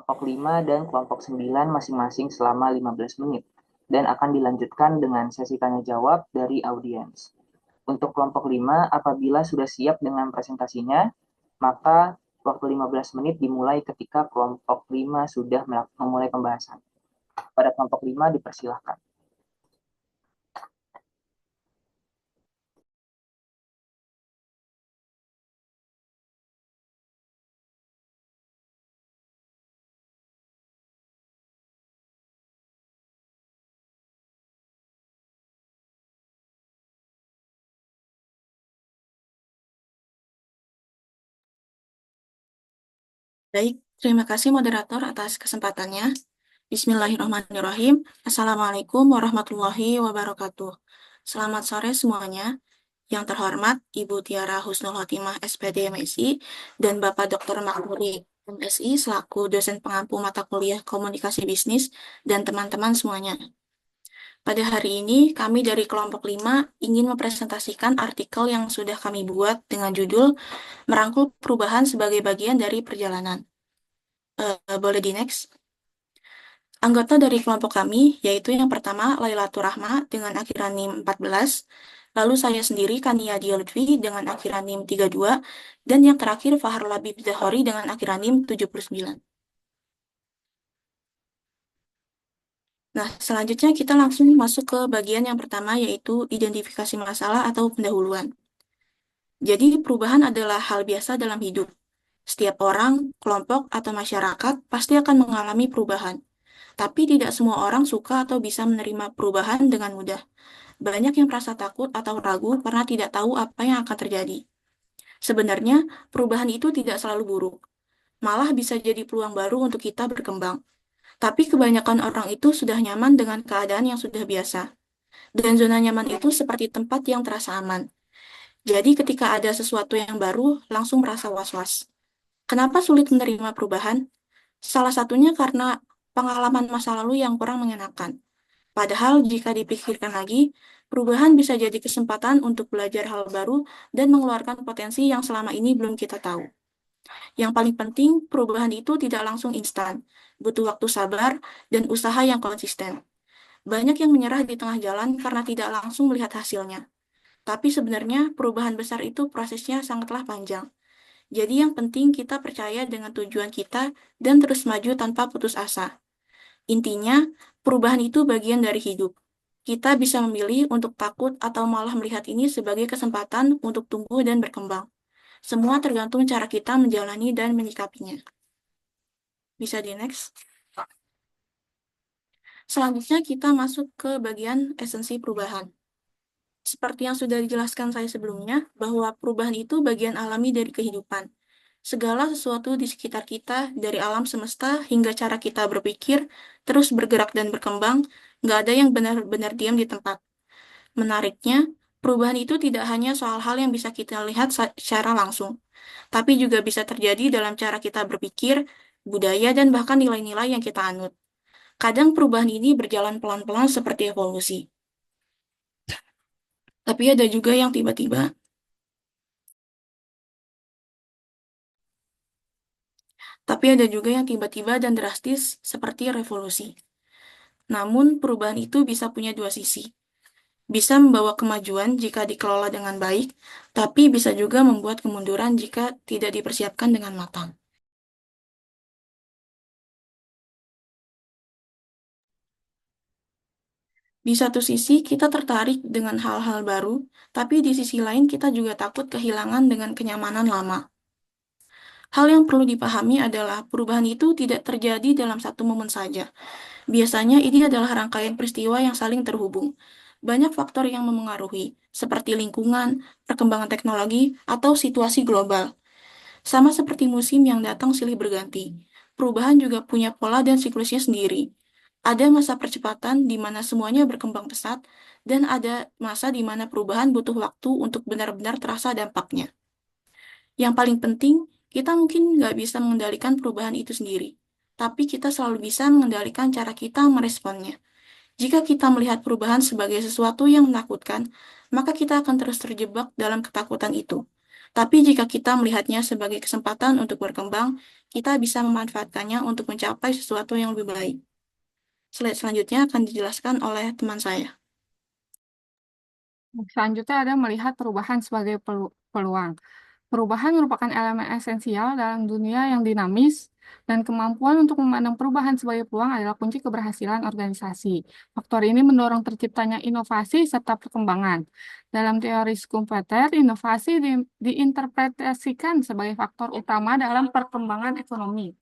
kelompok 5 dan kelompok 9 masing-masing selama 15 menit dan akan dilanjutkan dengan sesi tanya jawab dari audiens. Untuk kelompok 5, apabila sudah siap dengan presentasinya, maka waktu 15 menit dimulai ketika kelompok 5 sudah memulai pembahasan. Pada kelompok 5 dipersilahkan. Baik, terima kasih moderator atas kesempatannya. Bismillahirrahmanirrahim. Assalamualaikum warahmatullahi wabarakatuh. Selamat sore semuanya. Yang terhormat Ibu Tiara Husnul Khotimah SPD MSI dan Bapak Dr. Makmuri MSI selaku dosen pengampu mata kuliah Komunikasi Bisnis dan teman-teman semuanya. Pada hari ini, kami dari kelompok 5 ingin mempresentasikan artikel yang sudah kami buat dengan judul Merangkul Perubahan sebagai Bagian dari Perjalanan. Boleh di next. Anggota dari kelompok kami, yaitu yang pertama Lailatul Rahma dengan akhiran NIM 14, lalu saya sendiri Kania Dia Lutfi dengan akhiran NIM 32, dan yang terakhir Fahar Labib Zahori dengan akhiran NIM 79. Nah, selanjutnya kita langsung masuk ke bagian yang pertama, yaitu identifikasi masalah atau pendahuluan. Jadi, perubahan adalah hal biasa dalam hidup. Setiap orang, kelompok, atau masyarakat pasti akan mengalami perubahan. Tapi tidak semua orang suka atau bisa menerima perubahan dengan mudah. Banyak yang merasa takut atau ragu karena tidak tahu apa yang akan terjadi. Sebenarnya, perubahan itu tidak selalu buruk. Malah bisa jadi peluang baru untuk kita berkembang. Tapi kebanyakan orang itu sudah nyaman dengan keadaan yang sudah biasa. Dan zona nyaman itu seperti tempat yang terasa aman. Jadi ketika ada sesuatu yang baru, langsung merasa was-was. Kenapa sulit menerima perubahan? Salah satunya karena pengalaman masa lalu yang kurang mengenakan. Padahal jika dipikirkan lagi, perubahan bisa jadi kesempatan untuk belajar hal baru dan mengeluarkan potensi yang selama ini belum kita tahu. Yang paling penting, perubahan itu tidak langsung instan, butuh waktu sabar dan usaha yang konsisten. Banyak yang menyerah di tengah jalan karena tidak langsung melihat hasilnya. Tapi sebenarnya perubahan besar itu prosesnya sangatlah panjang. Jadi yang penting kita percaya dengan tujuan kita dan terus maju tanpa putus asa. Intinya, perubahan itu bagian dari hidup. Kita bisa memilih untuk takut atau malah melihat ini sebagai kesempatan untuk tumbuh dan berkembang. Semua tergantung cara kita menjalani dan menyikapinya. Bisa di next. Selanjutnya kita masuk ke bagian esensi perubahan. Seperti yang sudah dijelaskan saya sebelumnya, bahwa perubahan itu bagian alami dari kehidupan. Segala sesuatu di sekitar kita, dari alam semesta hingga cara kita berpikir, terus bergerak dan berkembang, nggak ada yang benar-benar diam di tempat. Menariknya, perubahan itu tidak hanya soal hal yang bisa kita lihat secara langsung, tapi juga bisa terjadi dalam cara kita berpikir, budaya, dan bahkan nilai-nilai yang kita anut. Kadang perubahan ini berjalan pelan-pelan seperti evolusi, tapi ada juga yang tiba-tiba dan drastis seperti revolusi. Namun, perubahan itu bisa punya dua sisi. Bisa membawa kemajuan jika dikelola dengan baik, tapi bisa juga membuat kemunduran jika tidak dipersiapkan dengan matang. Di satu sisi, kita tertarik dengan hal-hal baru, tapi di sisi lain kita juga takut kehilangan dengan kenyamanan lama. Hal yang perlu dipahami adalah perubahan itu tidak terjadi dalam satu momen saja. Biasanya ini adalah rangkaian peristiwa yang saling terhubung. Banyak faktor yang memengaruhi, seperti lingkungan, perkembangan teknologi, atau situasi global. Sama seperti musim yang datang silih berganti, perubahan juga punya pola dan siklusnya sendiri. Ada masa percepatan di mana semuanya berkembang pesat, dan ada masa di mana perubahan butuh waktu untuk benar-benar terasa dampaknya. Yang paling penting, kita mungkin nggak bisa mengendalikan perubahan itu sendiri, tapi kita selalu bisa mengendalikan cara kita meresponnya. Jika kita melihat perubahan sebagai sesuatu yang menakutkan, maka kita akan terus terjebak dalam ketakutan itu. Tapi jika kita melihatnya sebagai kesempatan untuk berkembang, kita bisa memanfaatkannya untuk mencapai sesuatu yang lebih baik. Slide selanjutnya akan dijelaskan oleh teman saya. Selanjutnya ada melihat perubahan sebagai peluang. Perubahan merupakan elemen esensial dalam dunia yang dinamis, dan kemampuan untuk memandang perubahan sebagai peluang adalah kunci keberhasilan organisasi. Faktor ini mendorong terciptanya inovasi serta perkembangan. Dalam teori Schumpeter, inovasi diinterpretasikan sebagai faktor utama dalam perkembangan ekonomi.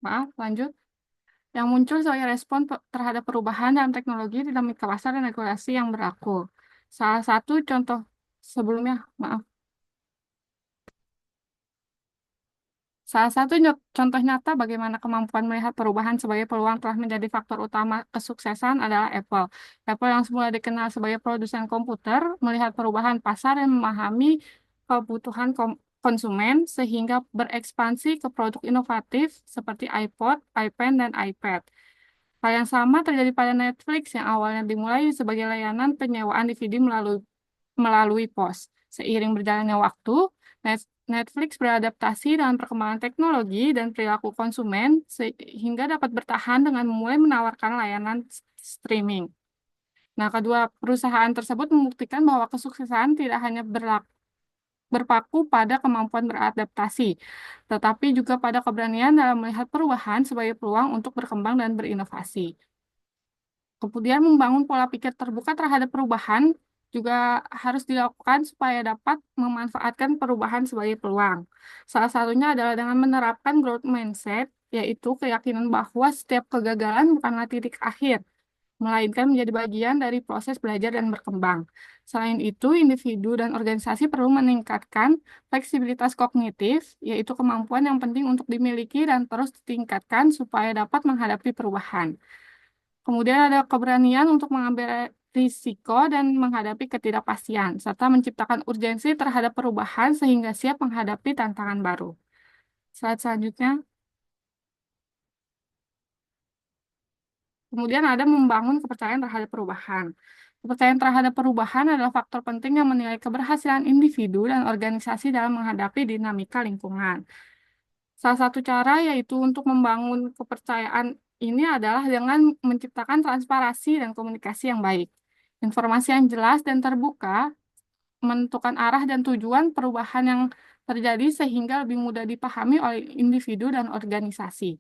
Maaf, lanjut. Yang muncul sebagai respon terhadap perubahan dalam teknologi, dinamika pasar, dan regulasi yang berlaku. Salah satu contoh sebelumnya, maaf. Salah satu contoh nyata bagaimana kemampuan melihat perubahan sebagai peluang telah menjadi faktor utama kesuksesan adalah Apple. Apple yang semula dikenal sebagai produsen komputer, melihat perubahan pasar dan memahami kebutuhan konsumen sehingga berekspansi ke produk inovatif seperti iPod, iPad, dan iPad. Hal yang sama terjadi pada Netflix yang awalnya dimulai sebagai layanan penyewaan DVD melalui pos. Seiring berjalannya waktu, Netflix beradaptasi dengan perkembangan teknologi dan perilaku konsumen sehingga dapat bertahan dengan mulai menawarkan layanan streaming. Nah, kedua perusahaan tersebut membuktikan bahwa kesuksesan tidak hanya berpaku pada kemampuan beradaptasi, tetapi juga pada keberanian dalam melihat perubahan sebagai peluang untuk berkembang dan berinovasi. Kemudian membangun pola pikir terbuka terhadap perubahan juga harus dilakukan supaya dapat memanfaatkan perubahan sebagai peluang. Salah satunya adalah dengan menerapkan growth mindset, yaitu keyakinan bahwa setiap kegagalan bukanlah titik akhir, melainkan menjadi bagian dari proses belajar dan berkembang. Selain itu, individu dan organisasi perlu meningkatkan fleksibilitas kognitif, yaitu kemampuan yang penting untuk dimiliki dan terus ditingkatkan supaya dapat menghadapi perubahan. Kemudian ada keberanian untuk mengambil risiko dan menghadapi ketidakpastian, serta menciptakan urgensi terhadap perubahan sehingga siap menghadapi tantangan baru. Slide selanjutnya. Kemudian ada membangun kepercayaan terhadap perubahan. Kepercayaan terhadap perubahan adalah faktor penting yang menilai keberhasilan individu dan organisasi dalam menghadapi dinamika lingkungan. Salah satu cara yaitu untuk membangun kepercayaan ini adalah dengan menciptakan transparansi dan komunikasi yang baik. Informasi yang jelas dan terbuka menentukan arah dan tujuan perubahan yang terjadi sehingga lebih mudah dipahami oleh individu dan organisasi.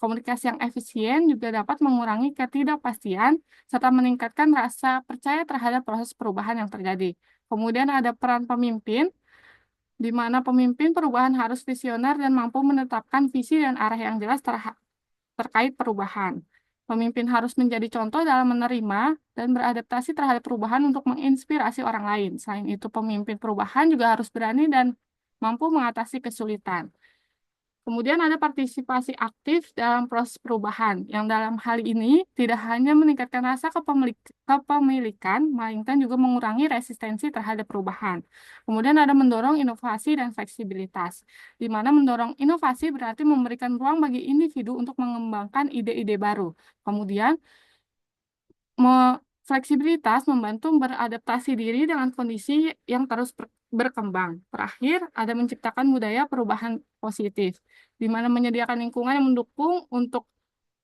Komunikasi yang efisien juga dapat mengurangi ketidakpastian serta meningkatkan rasa percaya terhadap proses perubahan yang terjadi. Kemudian ada peran pemimpin, di mana pemimpin perubahan harus visioner dan mampu menetapkan visi dan arah yang jelas terkait perubahan. Pemimpin harus menjadi contoh dalam menerima dan beradaptasi terhadap perubahan untuk menginspirasi orang lain. Selain itu, pemimpin perubahan juga harus berani dan mampu mengatasi kesulitan. Kemudian ada partisipasi aktif dalam proses perubahan, yang dalam hal ini tidak hanya meningkatkan rasa kepemilikan, melainkan juga mengurangi resistensi terhadap perubahan. Kemudian ada mendorong inovasi dan fleksibilitas, di mana mendorong inovasi berarti memberikan ruang bagi individu untuk mengembangkan ide-ide baru. Kemudian, fleksibilitas membantu beradaptasi diri dengan kondisi yang terus berkembang. Terakhir, ada menciptakan budaya perubahan positif, di mana menyediakan lingkungan yang mendukung untuk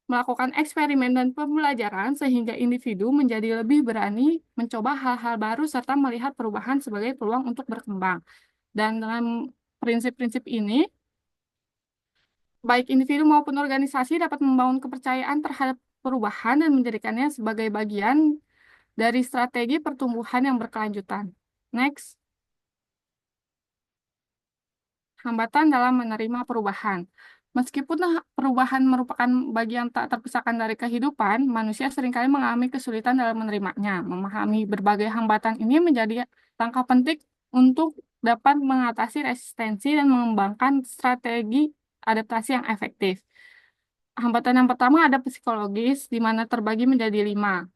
melakukan eksperimen dan pembelajaran sehingga individu menjadi lebih berani mencoba hal-hal baru serta melihat perubahan sebagai peluang untuk berkembang. Dan dengan prinsip-prinsip ini, baik individu maupun organisasi dapat membangun kepercayaan terhadap perubahan dan menjadikannya sebagai bagian dari strategi pertumbuhan yang berkelanjutan. Next, hambatan dalam menerima perubahan. Meskipun perubahan merupakan bagian tak terpisahkan dari kehidupan, manusia seringkali mengalami kesulitan dalam menerimanya. Memahami berbagai hambatan ini menjadi langkah penting untuk dapat mengatasi resistensi dan mengembangkan strategi adaptasi yang efektif. Hambatan yang pertama ada psikologis, di mana terbagi menjadi 5.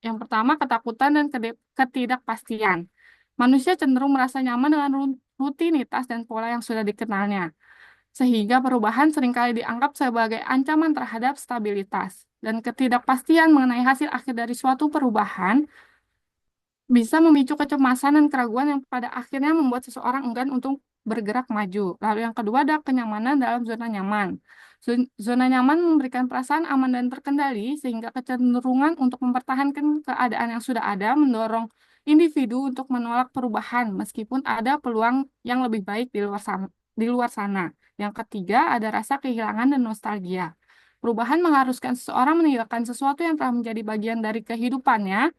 Yang pertama, ketakutan dan ketidakpastian. Manusia cenderung merasa nyaman dengan rutinitas dan pola yang sudah dikenalnya, sehingga perubahan seringkali dianggap sebagai ancaman terhadap stabilitas. dan ketidakpastian mengenai hasil akhir dari suatu perubahan bisa memicu kecemasan dan keraguan yang pada akhirnya membuat seseorang enggan untuk bergerak maju. Lalu yang kedua ada kenyamanan dalam zona nyaman. Zona nyaman memberikan perasaan aman dan terkendali sehingga kecenderungan untuk mempertahankan keadaan yang sudah ada mendorong individu untuk menolak perubahan meskipun ada peluang yang lebih baik di luar sana. Yang ketiga ada rasa kehilangan dan nostalgia. Perubahan mengharuskan seseorang meninggalkan sesuatu yang telah menjadi bagian dari kehidupannya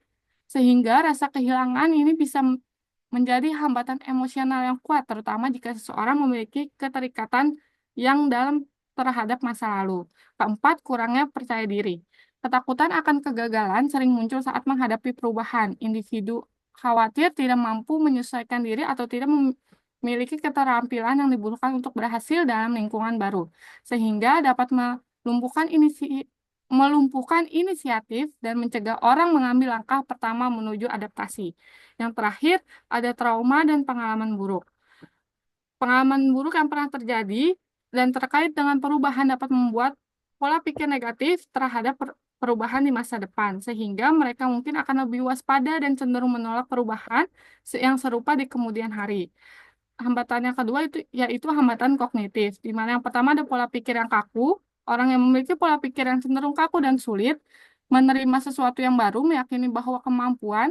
sehingga rasa kehilangan ini bisa menjadi hambatan emosional yang kuat, terutama jika seseorang memiliki keterikatan yang dalam terhadap masa lalu. Keempat, kurangnya percaya diri. Ketakutan akan kegagalan sering muncul saat menghadapi perubahan. Individu khawatir tidak mampu menyesuaikan diri atau tidak memiliki keterampilan yang dibutuhkan untuk berhasil dalam lingkungan baru, sehingga dapat melumpuhkan inisiatif dan mencegah orang mengambil langkah pertama menuju adaptasi. Yang terakhir, ada trauma dan pengalaman buruk. Pengalaman buruk yang pernah terjadi dan terkait dengan perubahan dapat membuat pola pikir negatif terhadap perubahan di masa depan, sehingga mereka mungkin akan lebih waspada dan cenderung menolak perubahan yang serupa di kemudian hari. Hambatan yang kedua itu yaitu hambatan kognitif, di mana yang pertama ada pola pikir yang kaku. Orang yang memiliki pola pikir yang cenderung kaku dan sulit menerima sesuatu yang baru, meyakini bahwa kemampuan,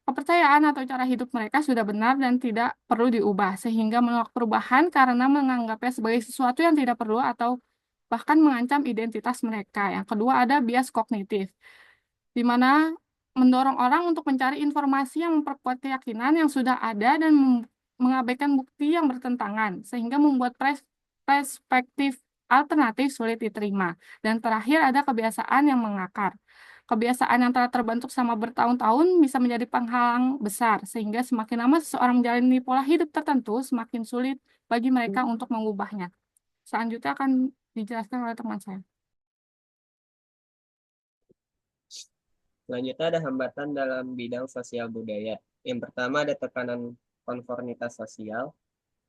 kepercayaan atau cara hidup mereka sudah benar dan tidak perlu diubah, sehingga menolak perubahan karena menganggapnya sebagai sesuatu yang tidak perlu atau bahkan mengancam identitas mereka. Yang kedua ada bias kognitif, di mana mendorong orang untuk mencari informasi yang memperkuat keyakinan yang sudah ada dan mengabaikan bukti yang bertentangan, sehingga membuat perspektif alternatif sulit diterima. Dan terakhir ada kebiasaan yang mengakar. Kebiasaan yang telah terbentuk selama bertahun-tahun bisa menjadi penghalang besar, sehingga semakin lama seseorang menjalani pola hidup tertentu, semakin sulit bagi mereka untuk mengubahnya. Selanjutnya akan dijelaskan oleh teman saya. Selanjutnya ada hambatan dalam bidang sosial budaya. Yang pertama ada tekanan konformitas sosial.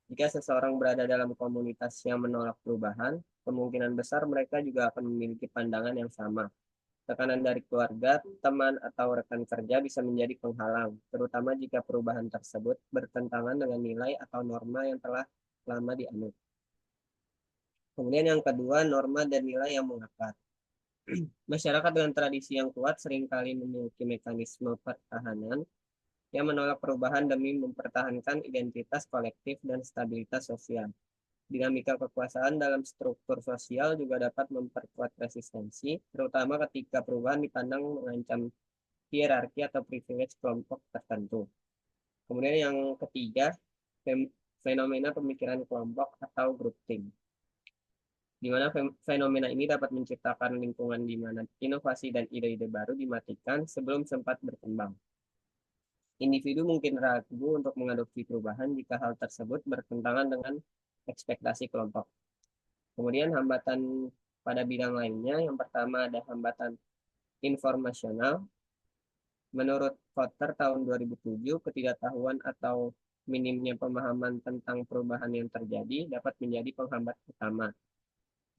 Jika seseorang berada dalam komunitas yang menolak perubahan, kemungkinan besar mereka juga akan memiliki pandangan yang sama. Tekanan dari keluarga, teman, atau rekan kerja bisa menjadi penghalang, terutama jika perubahan tersebut bertentangan dengan nilai atau norma yang telah lama dianut. Kemudian yang kedua, norma dan nilai yang mengakar. Masyarakat dengan tradisi yang kuat seringkali memiliki mekanisme pertahanan yang menolak perubahan demi mempertahankan identitas kolektif dan stabilitas sosial. Dinamika kekuasaan dalam struktur sosial juga dapat memperkuat resistensi, terutama ketika perubahan dipandang mengancam hierarki atau privilege kelompok tertentu. Kemudian yang ketiga, fenomena pemikiran kelompok atau groupthink, di mana fenomena ini dapat menciptakan lingkungan di mana inovasi dan ide-ide baru dimatikan sebelum sempat berkembang. Individu mungkin ragu untuk mengadopsi perubahan jika hal tersebut bertentangan dengan ekspektasi kelompok. Kemudian hambatan pada bidang lainnya, yang pertama ada hambatan informasional. Menurut Kotter tahun 2007, ketidaktahuan atau minimnya pemahaman tentang perubahan yang terjadi dapat menjadi penghambat utama.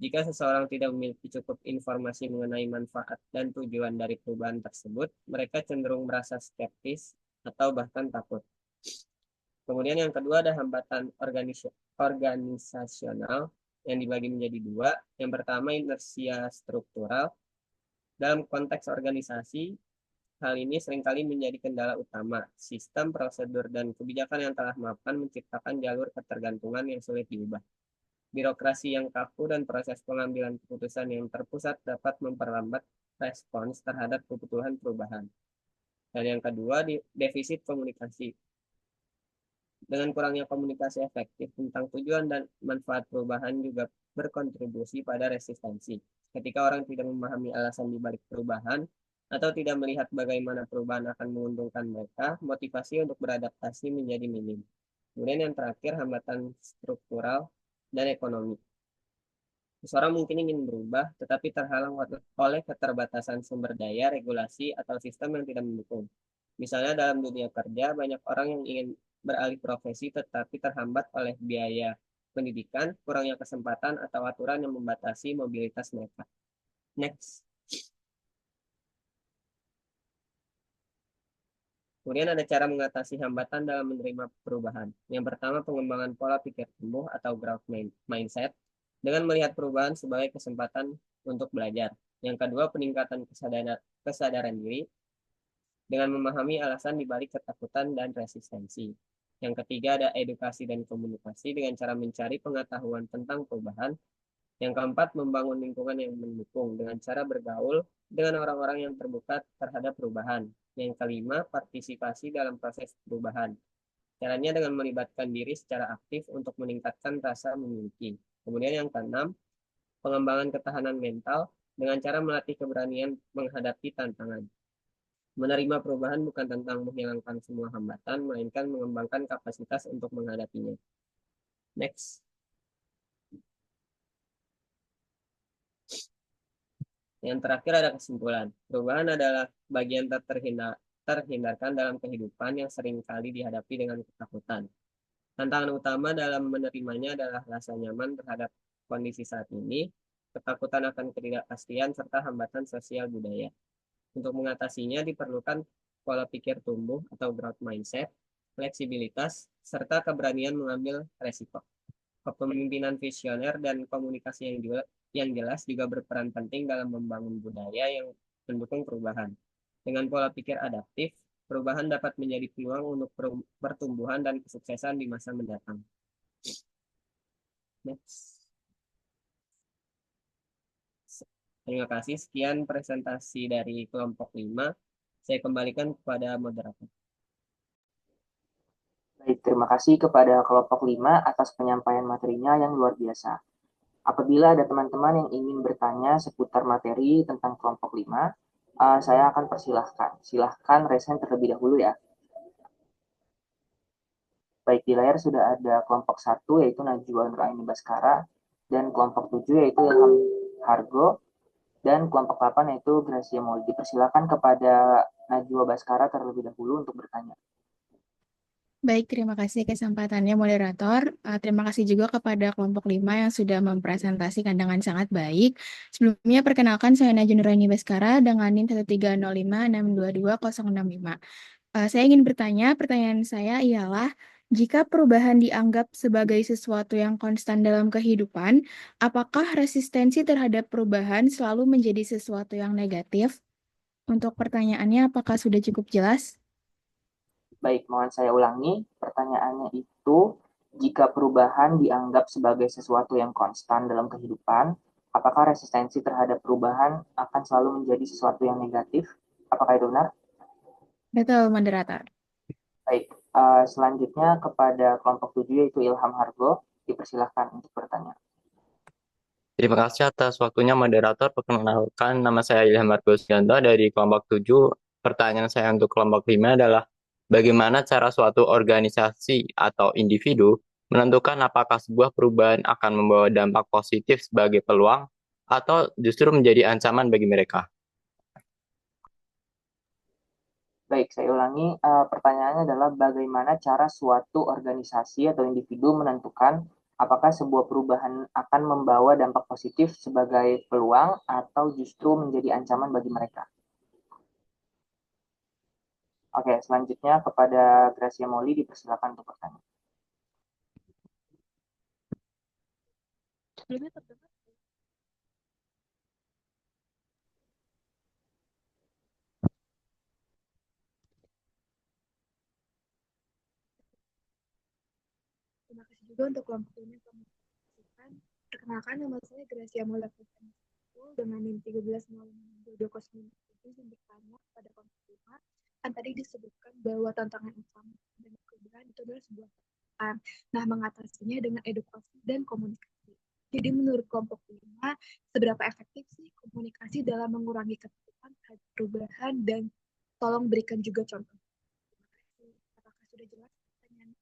Jika seseorang tidak memiliki cukup informasi mengenai manfaat dan tujuan dari perubahan tersebut, mereka cenderung merasa skeptis atau bahkan takut. Kemudian yang kedua ada hambatan organisasional yang dibagi menjadi dua. Yang pertama inersia struktural. Dalam konteks organisasi, hal ini seringkali menjadi kendala utama. Sistem, prosedur, dan kebijakan yang telah mapan menciptakan jalur ketergantungan yang sulit diubah. Birokrasi yang kaku dan proses pengambilan keputusan yang terpusat dapat memperlambat respons terhadap kebutuhan perubahan. Dan yang kedua, defisit komunikasi. Dengan kurangnya komunikasi efektif tentang tujuan dan manfaat perubahan juga berkontribusi pada resistensi. Ketika orang tidak memahami alasan dibalik perubahan atau tidak melihat bagaimana perubahan akan menguntungkan mereka, motivasi untuk beradaptasi menjadi minim. Kemudian yang terakhir, hambatan struktural dan ekonomi. Seseorang mungkin ingin berubah, tetapi terhalang oleh keterbatasan sumber daya, regulasi, atau sistem yang tidak mendukung. Misalnya dalam dunia kerja, banyak orang yang ingin beralih profesi tetapi terhambat oleh biaya pendidikan, kurangnya kesempatan, atau aturan yang membatasi mobilitas mereka. Next. Kemudian ada cara mengatasi hambatan dalam menerima perubahan. Yang pertama, pengembangan pola pikir tumbuh atau growth mindset dengan melihat perubahan sebagai kesempatan untuk belajar. Yang kedua, peningkatan kesadaran diri dengan memahami alasan dibalik ketakutan dan resistensi. Yang ketiga, ada edukasi dan komunikasi dengan cara mencari pengetahuan tentang perubahan. Yang keempat, membangun lingkungan yang mendukung dengan cara bergaul dengan orang-orang yang terbuka terhadap perubahan. Yang kelima, partisipasi dalam proses perubahan. Caranya dengan melibatkan diri secara aktif untuk meningkatkan rasa memiliki. Kemudian yang keenam, pengembangan ketahanan mental dengan cara melatih keberanian menghadapi tantangan. Menerima perubahan bukan tentang menghilangkan semua hambatan, melainkan mengembangkan kapasitas untuk menghadapinya. Next. Yang terakhir ada kesimpulan. Perubahan adalah bagian terhindarkan dalam kehidupan yang seringkali dihadapi dengan ketakutan. Tantangan utama dalam menerimanya adalah rasa nyaman terhadap kondisi saat ini, ketakutan akan ketidakpastian, serta hambatan sosial budaya. Untuk mengatasinya diperlukan pola pikir tumbuh atau growth mindset, fleksibilitas, serta keberanian mengambil resiko. Kepemimpinan visioner dan komunikasi yang jelas juga berperan penting dalam membangun budaya yang mendukung perubahan. Dengan pola pikir adaptif, perubahan dapat menjadi peluang untuk pertumbuhan dan kesuksesan di masa mendatang. Next. Terima kasih. Sekian presentasi dari kelompok 5. Saya kembalikan kepada moderator. Baik, terima kasih kepada kelompok 5 atas penyampaian materinya yang luar biasa. Apabila ada teman-teman yang ingin bertanya seputar materi tentang kelompok 5, saya akan persilahkan. Silahkan resen terlebih dahulu ya. Baik, di layar sudah ada kelompok 1 yaitu Najwa Nuraini Baskara, dan kelompok 7 yaitu Ilham Hargo, dan kelompok 8 yaitu Gracia Moldi. Dipersilakan kepada Najwa Baskara terlebih dahulu untuk bertanya. Baik, terima kasih kesempatannya moderator. Terima kasih juga kepada kelompok 5 yang sudah mempresentasikan dengan sangat baik. Sebelumnya perkenalkan saya Najwa Nuraini Baskara dengan NIM 13056222065. Saya ingin bertanya, pertanyaan saya ialah, jika perubahan dianggap sebagai sesuatu yang konstan dalam kehidupan, apakah resistensi terhadap perubahan selalu menjadi sesuatu yang negatif? Untuk pertanyaannya, apakah sudah cukup jelas? Baik, mohon saya ulangi. Pertanyaannya itu, jika perubahan dianggap sebagai sesuatu yang konstan dalam kehidupan, apakah resistensi terhadap perubahan akan selalu menjadi sesuatu yang negatif? Apakah itu benar? Betul, moderator. Baik, selanjutnya kepada kelompok 7 yaitu Ilham Hargo. Dipersilahkan untuk bertanya. Terima kasih atas waktunya moderator. Perkenalkan, nama saya Ilham Margo Sugianto dari kelompok 7. Pertanyaan saya untuk kelompok 5 adalah, bagaimana cara suatu organisasi atau individu menentukan apakah sebuah perubahan akan membawa dampak positif sebagai peluang atau justru menjadi ancaman bagi mereka? Baik, saya ulangi. Pertanyaannya adalah bagaimana cara suatu organisasi atau individu menentukan apakah sebuah perubahan akan membawa dampak positif sebagai peluang atau justru menjadi ancaman bagi mereka. Oke, selanjutnya kepada Gracia Molly, dipersilakan untuk bertanya. Terima kasih juga untuk kelompok ini yang menyaksikan. Perkenalkan, nama saya Gracia Mola dengan NIM 130220. Izin bertanya pada kelompok 5. Kan tadi disebutkan bahwa tantangan utama dan perubahan itu adalah sebuah tantangan. Nah, mengatasinya dengan edukasi dan komunikasi. Jadi menurut kelompok 5, seberapa efektif sih komunikasi dalam mengurangi ketakutan terhadap perubahan, dan tolong berikan juga contoh. Terima kasih. Apakah sudah jelas pertanyaannya?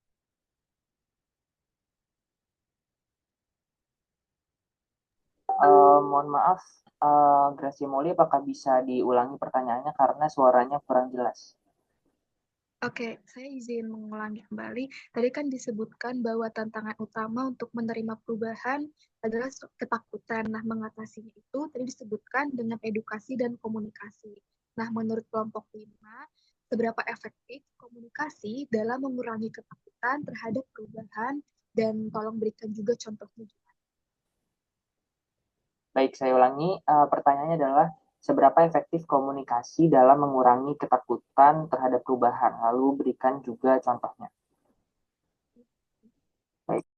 Mohon maaf, Gracia Molly, apakah bisa diulangi pertanyaannya karena suaranya kurang jelas? Oke, saya izin mengulangi kembali. Tadi kan disebutkan bahwa tantangan utama untuk menerima perubahan adalah ketakutan. Nah, mengatasinya itu tadi disebutkan dengan edukasi dan komunikasi. Nah, menurut kelompok 5, seberapa efektif komunikasi dalam mengurangi ketakutan terhadap perubahan, dan tolong berikan juga contohnya. Baik, saya ulangi. Pertanyaannya adalah, seberapa efektif komunikasi dalam mengurangi ketakutan terhadap perubahan? Lalu berikan juga contohnya. Baik.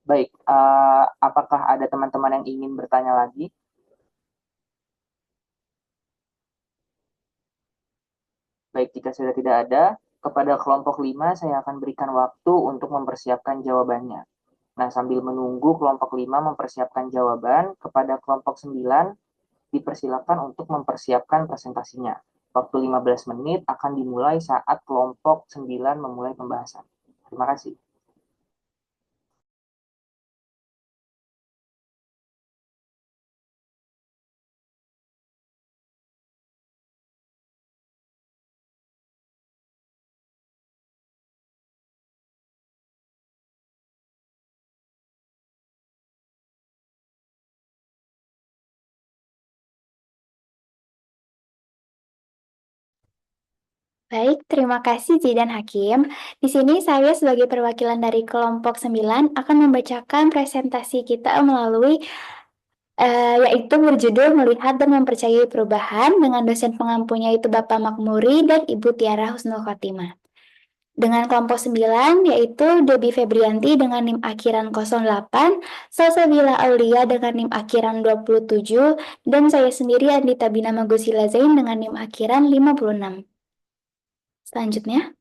Baik, apakah ada teman-teman yang ingin bertanya lagi? Baik, jika sudah tidak ada, kepada kelompok 5 saya akan berikan waktu untuk mempersiapkan jawabannya. Nah, sambil menunggu kelompok 5 mempersiapkan jawaban, kepada kelompok 9 dipersilakan untuk mempersiapkan presentasinya. Waktu 15 menit akan dimulai saat kelompok 9 memulai pembahasan. Terima kasih. Baik, terima kasih Zidan Hakim. Di sini saya sebagai perwakilan dari kelompok 9 akan membacakan presentasi kita melalui yaitu berjudul Melihat dan Mempercayai Perubahan dengan dosen pengampunya itu Bapak Makmuri dan Ibu Tiara Husnul Khotimah. Dengan kelompok 9 yaitu Debbie Febrianti dengan NIM akhiran 08, Salsabila Aulia dengan NIM akhiran 27, dan saya sendiri Andita Bina Magusila Zain dengan NIM akhiran 56. Selanjutnya,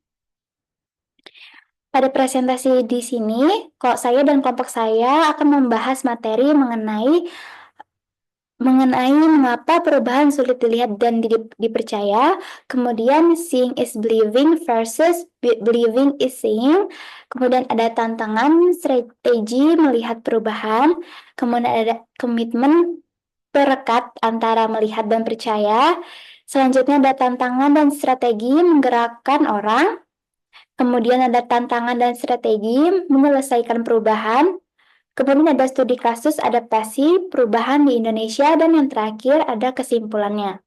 pada presentasi di sini, kok saya dan kelompok saya akan membahas materi mengenai mengapa perubahan sulit dilihat dan dipercaya, kemudian seeing is believing versus believing is seeing, kemudian ada tantangan strategi melihat perubahan, kemudian ada komitmen perekat antara melihat dan percaya, selanjutnya ada tantangan dan strategi menggerakkan orang, kemudian ada tantangan dan strategi menyelesaikan perubahan, kemudian ada studi kasus adaptasi perubahan di Indonesia, dan yang terakhir ada kesimpulannya.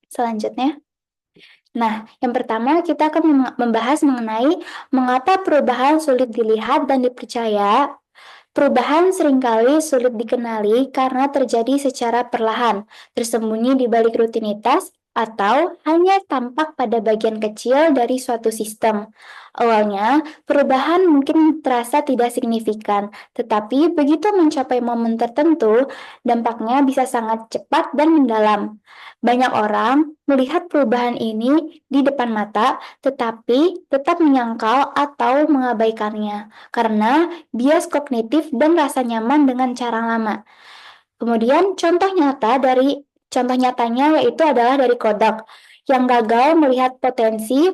Selanjutnya, nah, yang pertama kita akan membahas mengenai mengapa perubahan sulit dilihat dan dipercaya. Perubahan seringkali sulit dikenali karena terjadi secara perlahan, tersembunyi di balik rutinitas, atau hanya tampak pada bagian kecil dari suatu sistem. Awalnya, perubahan mungkin terasa tidak signifikan, tetapi begitu mencapai momen tertentu, dampaknya bisa sangat cepat dan mendalam. Banyak orang melihat perubahan ini di depan mata, tetapi tetap menyangkal atau mengabaikannya, karena bias kognitif dan rasa nyaman dengan cara lama. Kemudian contoh nyatanya yaitu adalah dari Kodak yang gagal melihat potensi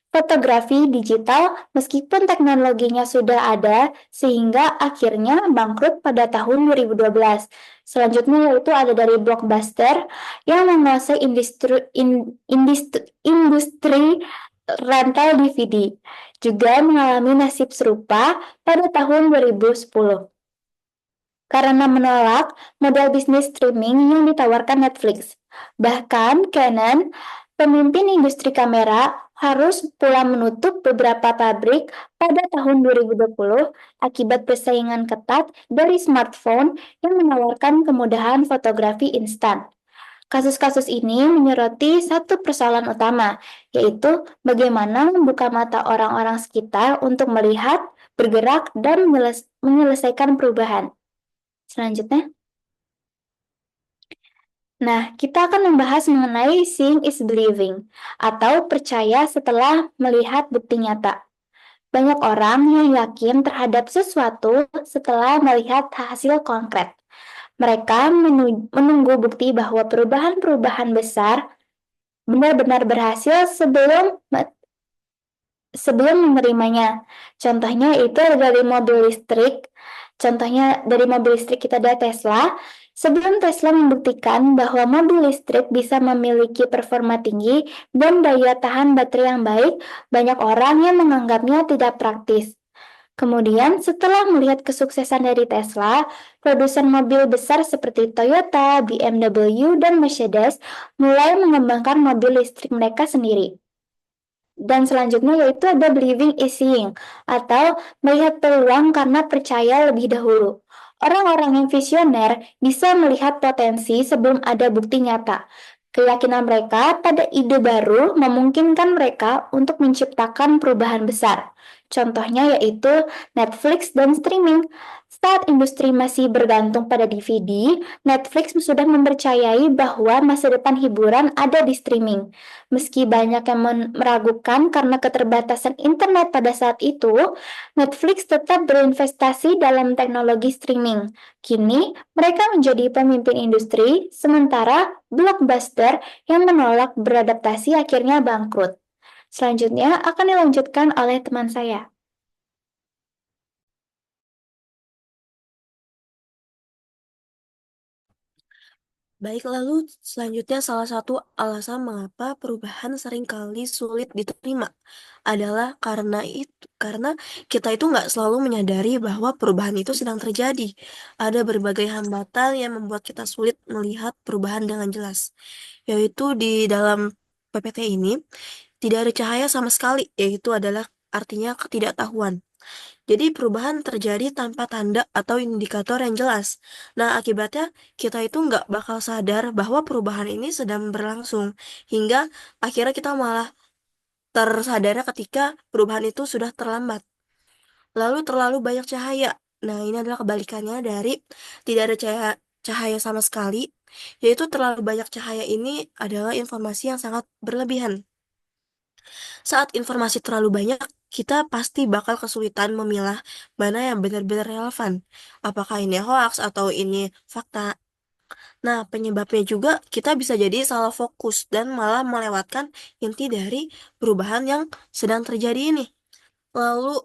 fotografi digital meskipun teknologinya sudah ada sehingga akhirnya bangkrut pada tahun 2012. Selanjutnya yaitu ada dari Blockbuster yang menguasai industri rental DVD, juga mengalami nasib serupa pada tahun 2010 karena menolak model bisnis streaming yang ditawarkan Netflix. Bahkan Canon, pemimpin industri kamera, harus pula menutup beberapa pabrik pada tahun 2020 akibat persaingan ketat dari smartphone yang menawarkan kemudahan fotografi instan. Kasus-kasus ini menyoroti satu persoalan utama, yaitu bagaimana membuka mata orang-orang sekitar untuk melihat, bergerak, dan menyelesaikan perubahan. Selanjutnya. Nah, kita akan membahas mengenai seeing is believing, atau percaya setelah melihat bukti nyata. Banyak orang yang yakin terhadap sesuatu setelah melihat hasil konkret. Mereka menunggu bukti bahwa perubahan-perubahan besar benar-benar berhasil sebelum menerimanya. Contohnya itu dari mobil listrik. Contohnya dari mobil listrik kita ada Tesla. Sebelum Tesla membuktikan bahwa mobil listrik bisa memiliki performa tinggi dan daya tahan baterai yang baik, banyak orang yang menganggapnya tidak praktis. Kemudian, setelah melihat kesuksesan dari Tesla, produsen mobil besar seperti Toyota, BMW, dan Mercedes mulai mengembangkan mobil listrik mereka sendiri. Dan selanjutnya yaitu ada believing is seeing, atau melihat peluang karena percaya lebih dahulu. Orang-orang yang visioner bisa melihat potensi sebelum ada bukti nyata. Keyakinan mereka pada ide baru memungkinkan mereka untuk menciptakan perubahan besar. Contohnya yaitu Netflix dan streaming. Saat industri masih bergantung pada DVD, Netflix sudah mempercayai bahwa masa depan hiburan ada di streaming. Meski banyak yang meragukan karena keterbatasan internet pada saat itu, Netflix tetap berinvestasi dalam teknologi streaming. Kini, mereka menjadi pemimpin industri, sementara Blockbuster yang menolak beradaptasi akhirnya bangkrut. Selanjutnya akan dilanjutkan oleh teman saya. Baik, lalu selanjutnya salah satu alasan mengapa perubahan seringkali sulit diterima adalah karena kita itu nggak selalu menyadari bahwa perubahan itu sedang terjadi. Ada berbagai hambatan yang membuat kita sulit melihat perubahan dengan jelas, yaitu di dalam PPT ini tidak ada cahaya sama sekali, yaitu adalah artinya ketidaktahuan. Jadi perubahan terjadi tanpa tanda atau indikator yang jelas. Nah, akibatnya kita itu nggak bakal sadar bahwa perubahan ini sedang berlangsung. Hingga akhirnya kita malah tersadarnya ketika perubahan itu sudah terlambat. Lalu terlalu banyak cahaya. Nah, ini adalah kebalikannya dari tidak ada cahaya sama sekali. Yaitu terlalu banyak cahaya ini adalah informasi yang sangat berlebihan. Saat informasi terlalu banyak, kita pasti bakal kesulitan memilah mana yang benar-benar relevan. Apakah ini hoax atau ini fakta? Nah, penyebabnya juga kita bisa jadi salah fokus dan malah melewatkan inti dari perubahan yang sedang terjadi ini. Lalu,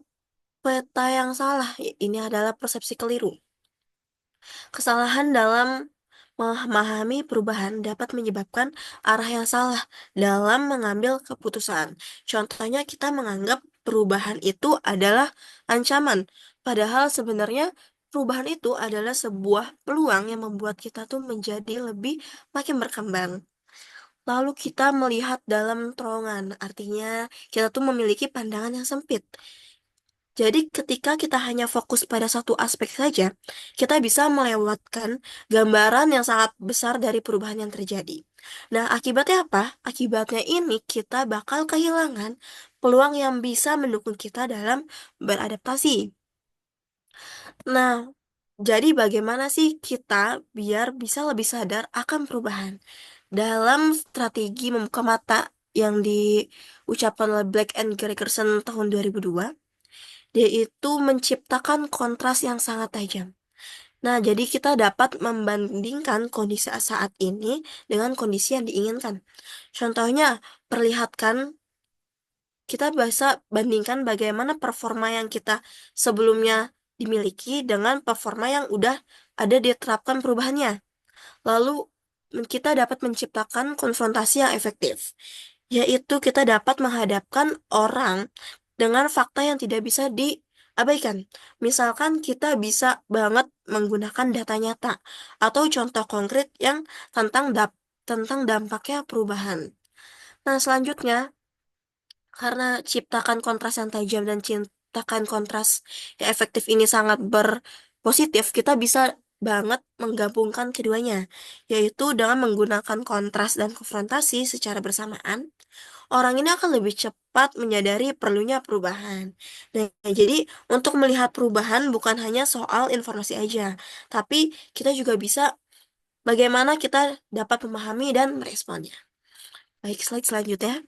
peta yang salah, ini adalah persepsi keliru. Kesalahan dalam memahami perubahan dapat menyebabkan arah yang salah dalam mengambil keputusan. Contohnya, kita menganggap perubahan itu adalah ancaman, padahal sebenarnya perubahan itu adalah sebuah peluang yang membuat kita tuh menjadi lebih makin berkembang. Lalu kita melihat dalam terowongan, artinya kita tuh memiliki pandangan yang sempit. Jadi ketika kita hanya fokus pada satu aspek saja, kita bisa melewatkan gambaran yang sangat besar dari perubahan yang terjadi. Nah, akibatnya apa? Akibatnya ini kita bakal kehilangan peluang yang bisa mendukung kita dalam beradaptasi. Nah, jadi bagaimana sih kita biar bisa lebih sadar akan perubahan? Dalam strategi membuka mata yang diucapkan oleh Black and Gregerson tahun 2002, dia itu menciptakan kontras yang sangat tajam. Nah, jadi kita dapat membandingkan kondisi saat ini dengan kondisi yang diinginkan. Contohnya, kita bisa bandingkan bagaimana performa yang kita sebelumnya dimiliki dengan performa yang udah ada diterapkan perubahannya. Lalu, kita dapat menciptakan konfrontasi yang efektif, yaitu kita dapat menghadapkan orang dengan fakta yang tidak bisa diabaikan. Misalkan kita bisa banget menggunakan data nyata atau contoh konkret yang tentang dampaknya perubahan. Nah, selanjutnya, karena ciptakan kontras yang tajam dan ciptakan kontras yang efektif ini sangat berpositif, kita bisa banget menggabungkan keduanya, yaitu dengan menggunakan kontras dan konfrontasi secara bersamaan. Orang ini akan lebih cepat menyadari perlunya perubahan. Nah, jadi untuk melihat perubahan bukan hanya soal informasi aja, tapi kita juga bisa bagaimana kita dapat memahami dan meresponnya. Baik, slide selanjutnya.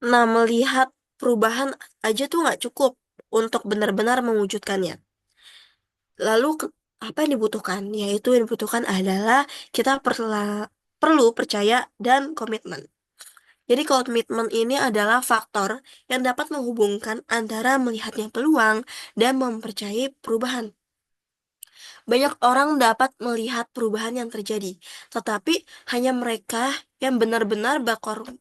Nah, melihat perubahan aja tuh nggak cukup untuk benar-benar mewujudkannya. Lalu, apa yang dibutuhkan? Yaitu yang dibutuhkan adalah kita perlu percaya dan komitmen. Jadi komitmen ini adalah faktor yang dapat menghubungkan antara melihatnya peluang dan mempercayai perubahan. Banyak orang dapat melihat perubahan yang terjadi, tetapi hanya mereka yang benar-benar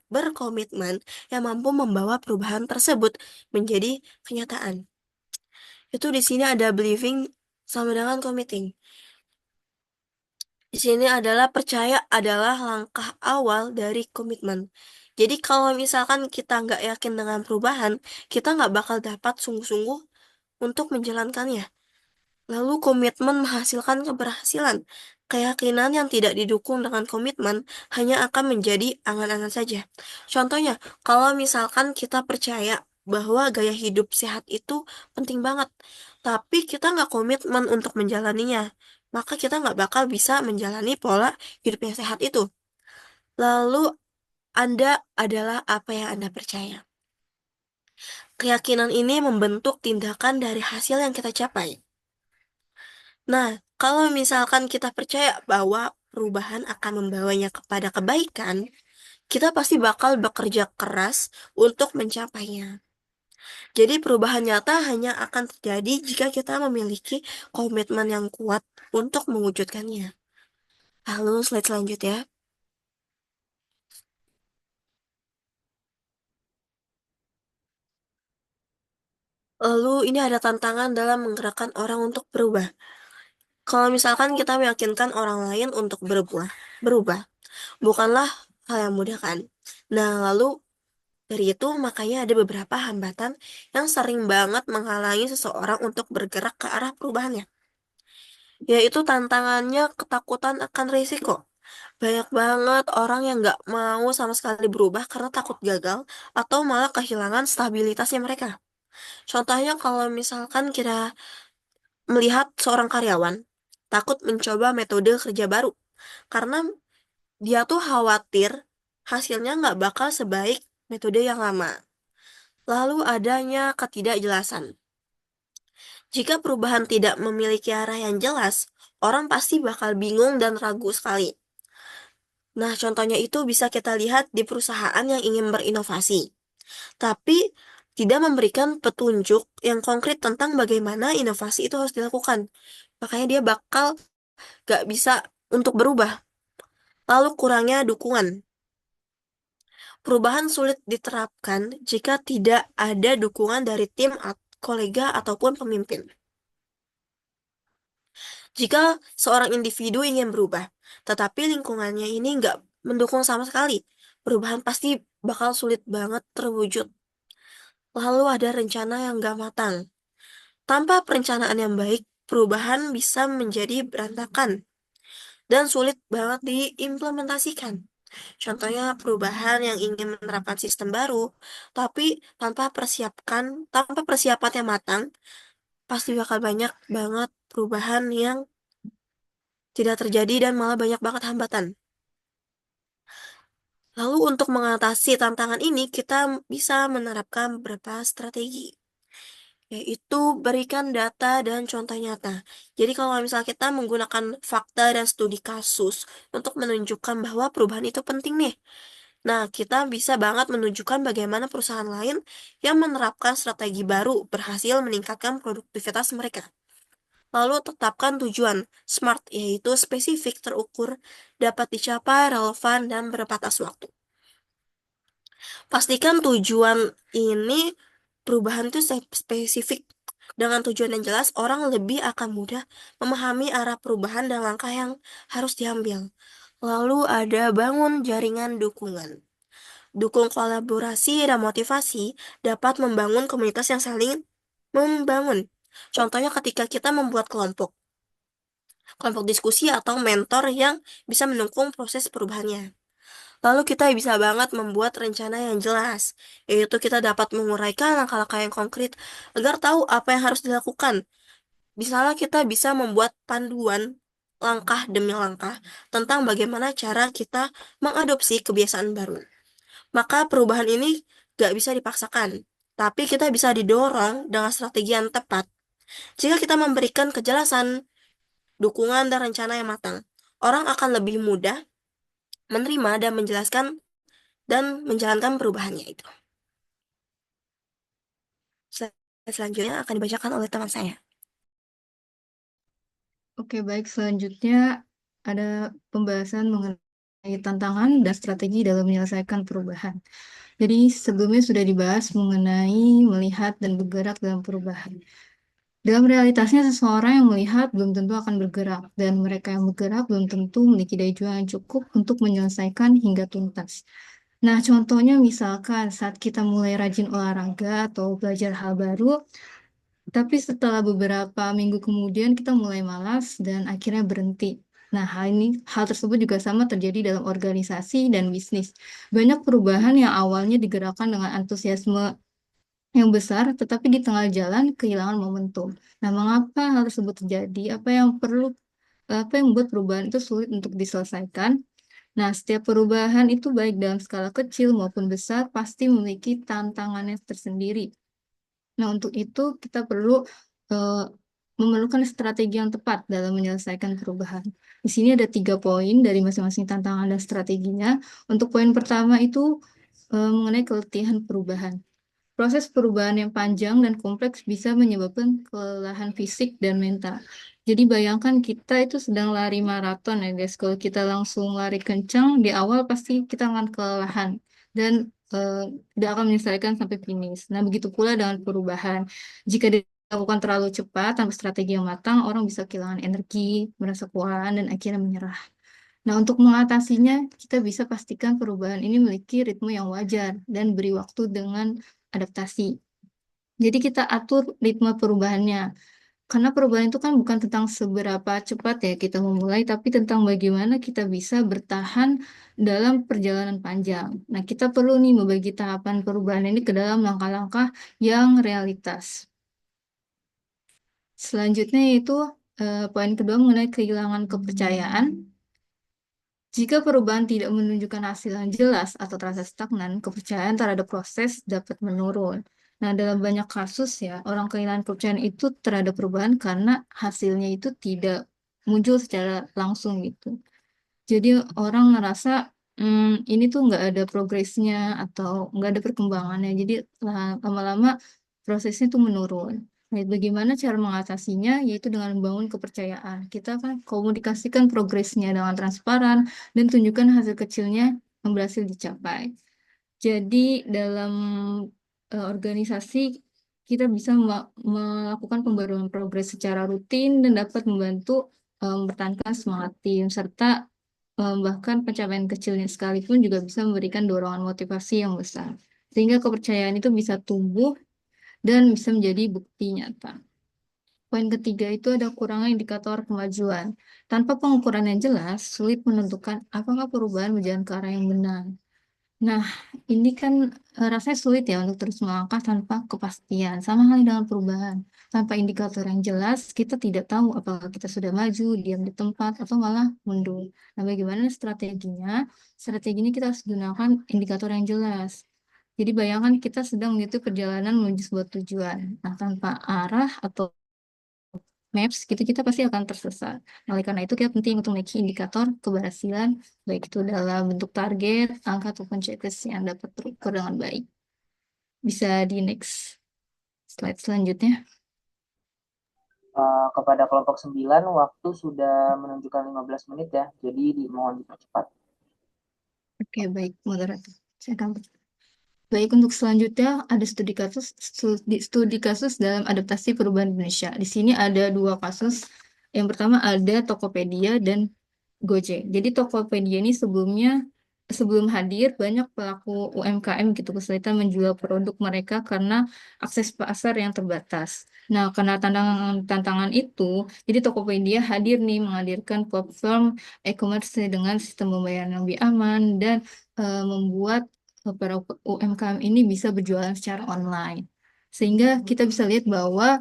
berkomitmen yang mampu membawa perubahan tersebut menjadi kenyataan. Itu di sini ada believing sama dengan committing. Di sini adalah percaya adalah langkah awal dari komitmen. Jadi kalau misalkan kita nggak yakin dengan perubahan, kita nggak bakal dapat sungguh-sungguh untuk menjalankannya. Lalu komitmen menghasilkan keberhasilan. Keyakinan yang tidak didukung dengan komitmen hanya akan menjadi angan-angan saja. Contohnya, kalau misalkan kita percaya bahwa gaya hidup sehat itu penting banget, tapi kita nggak komitmen untuk menjalaninya, maka kita nggak bakal bisa menjalani pola hidup yang sehat itu. Lalu, Anda adalah apa yang Anda percaya. Keyakinan ini membentuk tindakan dari hasil yang kita capai. Nah, kalau misalkan kita percaya bahwa perubahan akan membawanya kepada kebaikan, kita pasti bakal bekerja keras untuk mencapainya. Jadi perubahan nyata hanya akan terjadi jika kita memiliki komitmen yang kuat untuk mewujudkannya. Lalu slide selanjutnya. Lalu ini ada tantangan dalam menggerakkan orang untuk berubah. Kalau misalkan kita meyakinkan orang lain untuk berubah, bukanlah hal yang mudah kan? Nah, lalu dari itu makanya ada beberapa hambatan yang sering banget menghalangi seseorang untuk bergerak ke arah perubahannya. Yaitu tantangannya ketakutan akan risiko. Banyak banget orang yang nggak mau sama sekali berubah karena takut gagal atau malah kehilangan stabilitasnya mereka. Contohnya kalau misalkan kita melihat seorang karyawan takut mencoba metode kerja baru karena dia tuh khawatir hasilnya nggak bakal sebaik metode yang lama. Lalu adanya ketidakjelasan. Jika perubahan tidak memiliki arah yang jelas, orang pasti bakal bingung dan ragu sekali. Nah, contohnya itu bisa kita lihat di perusahaan yang ingin berinovasi, tapi tidak memberikan petunjuk yang konkret tentang bagaimana inovasi itu harus dilakukan. Makanya dia bakal gak bisa untuk berubah. Lalu kurangnya dukungan. Perubahan sulit diterapkan jika tidak ada dukungan dari tim, kolega, ataupun pemimpin. Jika seorang individu ingin berubah, tetapi lingkungannya ini nggak mendukung sama sekali, perubahan pasti bakal sulit banget terwujud. Lalu ada rencana yang nggak matang. Tanpa perencanaan yang baik, perubahan bisa menjadi berantakan dan sulit banget diimplementasikan. Contohnya perubahan yang ingin menerapkan sistem baru, tapi tanpa persiapan yang matang, pasti bakal banyak banget perubahan yang tidak terjadi dan malah banyak banget hambatan. Lalu untuk mengatasi tantangan ini, kita bisa menerapkan beberapa strategi, yaitu berikan data dan contoh nyata. Jadi kalau misalnya kita menggunakan fakta dan studi kasus untuk menunjukkan bahwa perubahan itu penting nih. Nah, kita bisa banget menunjukkan bagaimana perusahaan lain yang menerapkan strategi baru berhasil meningkatkan produktivitas mereka. Lalu tetapkan tujuan SMART, yaitu spesifik, terukur, dapat dicapai, relevan, dan berbatas waktu. Pastikan tujuan ini perubahan itu spesifik. Dengan tujuan yang jelas, orang lebih akan mudah memahami arah perubahan dan langkah yang harus diambil. Lalu ada bangun jaringan dukungan. Dukung kolaborasi dan motivasi dapat membangun komunitas yang saling membangun. Contohnya ketika kita membuat kelompok diskusi atau mentor yang bisa mendukung proses perubahannya. Lalu kita bisa banget membuat rencana yang jelas, yaitu kita dapat menguraikan langkah-langkah yang konkret agar tahu apa yang harus dilakukan. Misalnya kita bisa membuat panduan langkah demi langkah tentang bagaimana cara kita mengadopsi kebiasaan baru. Maka perubahan ini gak bisa dipaksakan, tapi kita bisa didorong dengan strategi yang tepat. Jika kita memberikan kejelasan, dukungan, dan rencana yang matang, orang akan lebih mudah menerima dan menjalankan perubahannya itu. Selanjutnya akan dibacakan oleh teman saya. Oke, baik. Selanjutnya ada pembahasan mengenai tantangan dan strategi dalam menyelesaikan perubahan. Jadi sebelumnya sudah dibahas mengenai melihat dan bergerak dalam perubahan. Dalam realitasnya seseorang yang melihat belum tentu akan bergerak dan mereka yang bergerak belum tentu memiliki daya juang yang cukup untuk menyelesaikan hingga tuntas. Nah, contohnya misalkan saat kita mulai rajin olahraga atau belajar hal baru, tapi setelah beberapa minggu kemudian kita mulai malas dan akhirnya berhenti. Nah, hal tersebut juga sama terjadi dalam organisasi dan bisnis. Banyak perubahan yang awalnya digerakkan dengan antusiasme yang besar, tetapi di tengah jalan kehilangan momentum. Nah, mengapa hal tersebut terjadi? Apa yang membuat perubahan itu sulit untuk diselesaikan? Nah, setiap perubahan itu baik dalam skala kecil maupun besar pasti memiliki tantangannya tersendiri. Nah, untuk itu kita perlu eh, memerlukan strategi yang tepat dalam menyelesaikan perubahan. Di sini ada 3 poin dari masing-masing tantangan dan strateginya. Untuk poin pertama itu mengenai keletihan perubahan. Proses perubahan yang panjang dan kompleks bisa menyebabkan kelelahan fisik dan mental. Jadi bayangkan kita itu sedang lari maraton ya guys. Kalau kita langsung lari kencang, di awal pasti kita akan kelelahan dan eh, tidak akan menyelesaikan sampai finish. Nah, begitu pula dengan perubahan. Jika dilakukan terlalu cepat tanpa strategi yang matang, orang bisa kehilangan energi, merasa kewalahan, dan akhirnya menyerah. Nah, untuk mengatasinya, kita bisa pastikan perubahan ini memiliki ritme yang wajar dan beri waktu dengan adaptasi. Jadi kita atur ritme perubahannya. Karena perubahan itu kan bukan tentang seberapa cepat ya kita memulai, tapi tentang bagaimana kita bisa bertahan dalam perjalanan panjang. Nah, kita perlu nih membagi tahapan perubahan ini ke dalam langkah-langkah yang realitas. Selanjutnya yaitu poin kedua mengenai kehilangan kepercayaan. Jika perubahan tidak menunjukkan hasil yang jelas atau terasa stagnan, kepercayaan terhadap proses dapat menurun. Nah, dalam banyak kasus ya, orang kehilangan kepercayaan itu terhadap perubahan karena hasilnya itu tidak muncul secara langsung gitu. Jadi orang ngerasa ini tuh nggak ada progresnya atau nggak ada perkembangannya. Jadi lama-lama prosesnya tuh menurun. Nah, bagaimana cara mengatasinya? Yaitu dengan membangun kepercayaan. Kita akan komunikasikan progresnya dengan transparan dan tunjukkan hasil kecilnya yang berhasil dicapai. Jadi dalam organisasi kita bisa melakukan pembaruan progres secara rutin dan dapat membantu mempertahankan semangat tim serta bahkan pencapaian kecilnya sekalipun juga bisa memberikan dorongan motivasi yang besar. Sehingga kepercayaan itu bisa tumbuh dan bisa menjadi bukti nyata. Poin ketiga itu ada kurangnya indikator kemajuan. Tanpa pengukuran yang jelas, sulit menentukan apakah perubahan berjalan ke arah yang benar. Nah, ini kan rasanya sulit ya untuk terus melangkah tanpa kepastian. Sama halnya dengan perubahan. Tanpa indikator yang jelas, kita tidak tahu apakah kita sudah maju, diam di tempat, atau malah mundur. Nah, bagaimana strateginya? Strategi ini kita harus gunakan indikator yang jelas. Jadi bayangkan kita sedang mengikuti perjalanan menuju sebuah tujuan. Nah, tanpa arah atau maps, gitu kita pasti akan tersesat. Nah, oleh karena itu kita penting untuk memiliki indikator keberhasilan, baik itu dalam bentuk target, angka, ataupun checklist yang dapat terukur dengan baik. Bisa di next slide selanjutnya. Kepada kelompok 9, waktu sudah menunjukkan 15 menit ya, jadi dimohon dipercepat. Oke, baik, moderator. Saya akan Baik, untuk selanjutnya ada studi kasus dalam adaptasi perubahan Indonesia. Di sini ada 2 kasus. Yang pertama ada Tokopedia dan Gojek. Jadi Tokopedia ini sebelum hadir banyak pelaku UMKM gitu kesulitan menjual produk mereka karena akses pasar yang terbatas. Nah, karena tantangan itu, jadi Tokopedia hadir nih menghadirkan platform e-commerce dengan sistem pembayaran yang lebih aman dan membuat para UMKM ini bisa berjualan secara online. Sehingga kita bisa lihat bahwa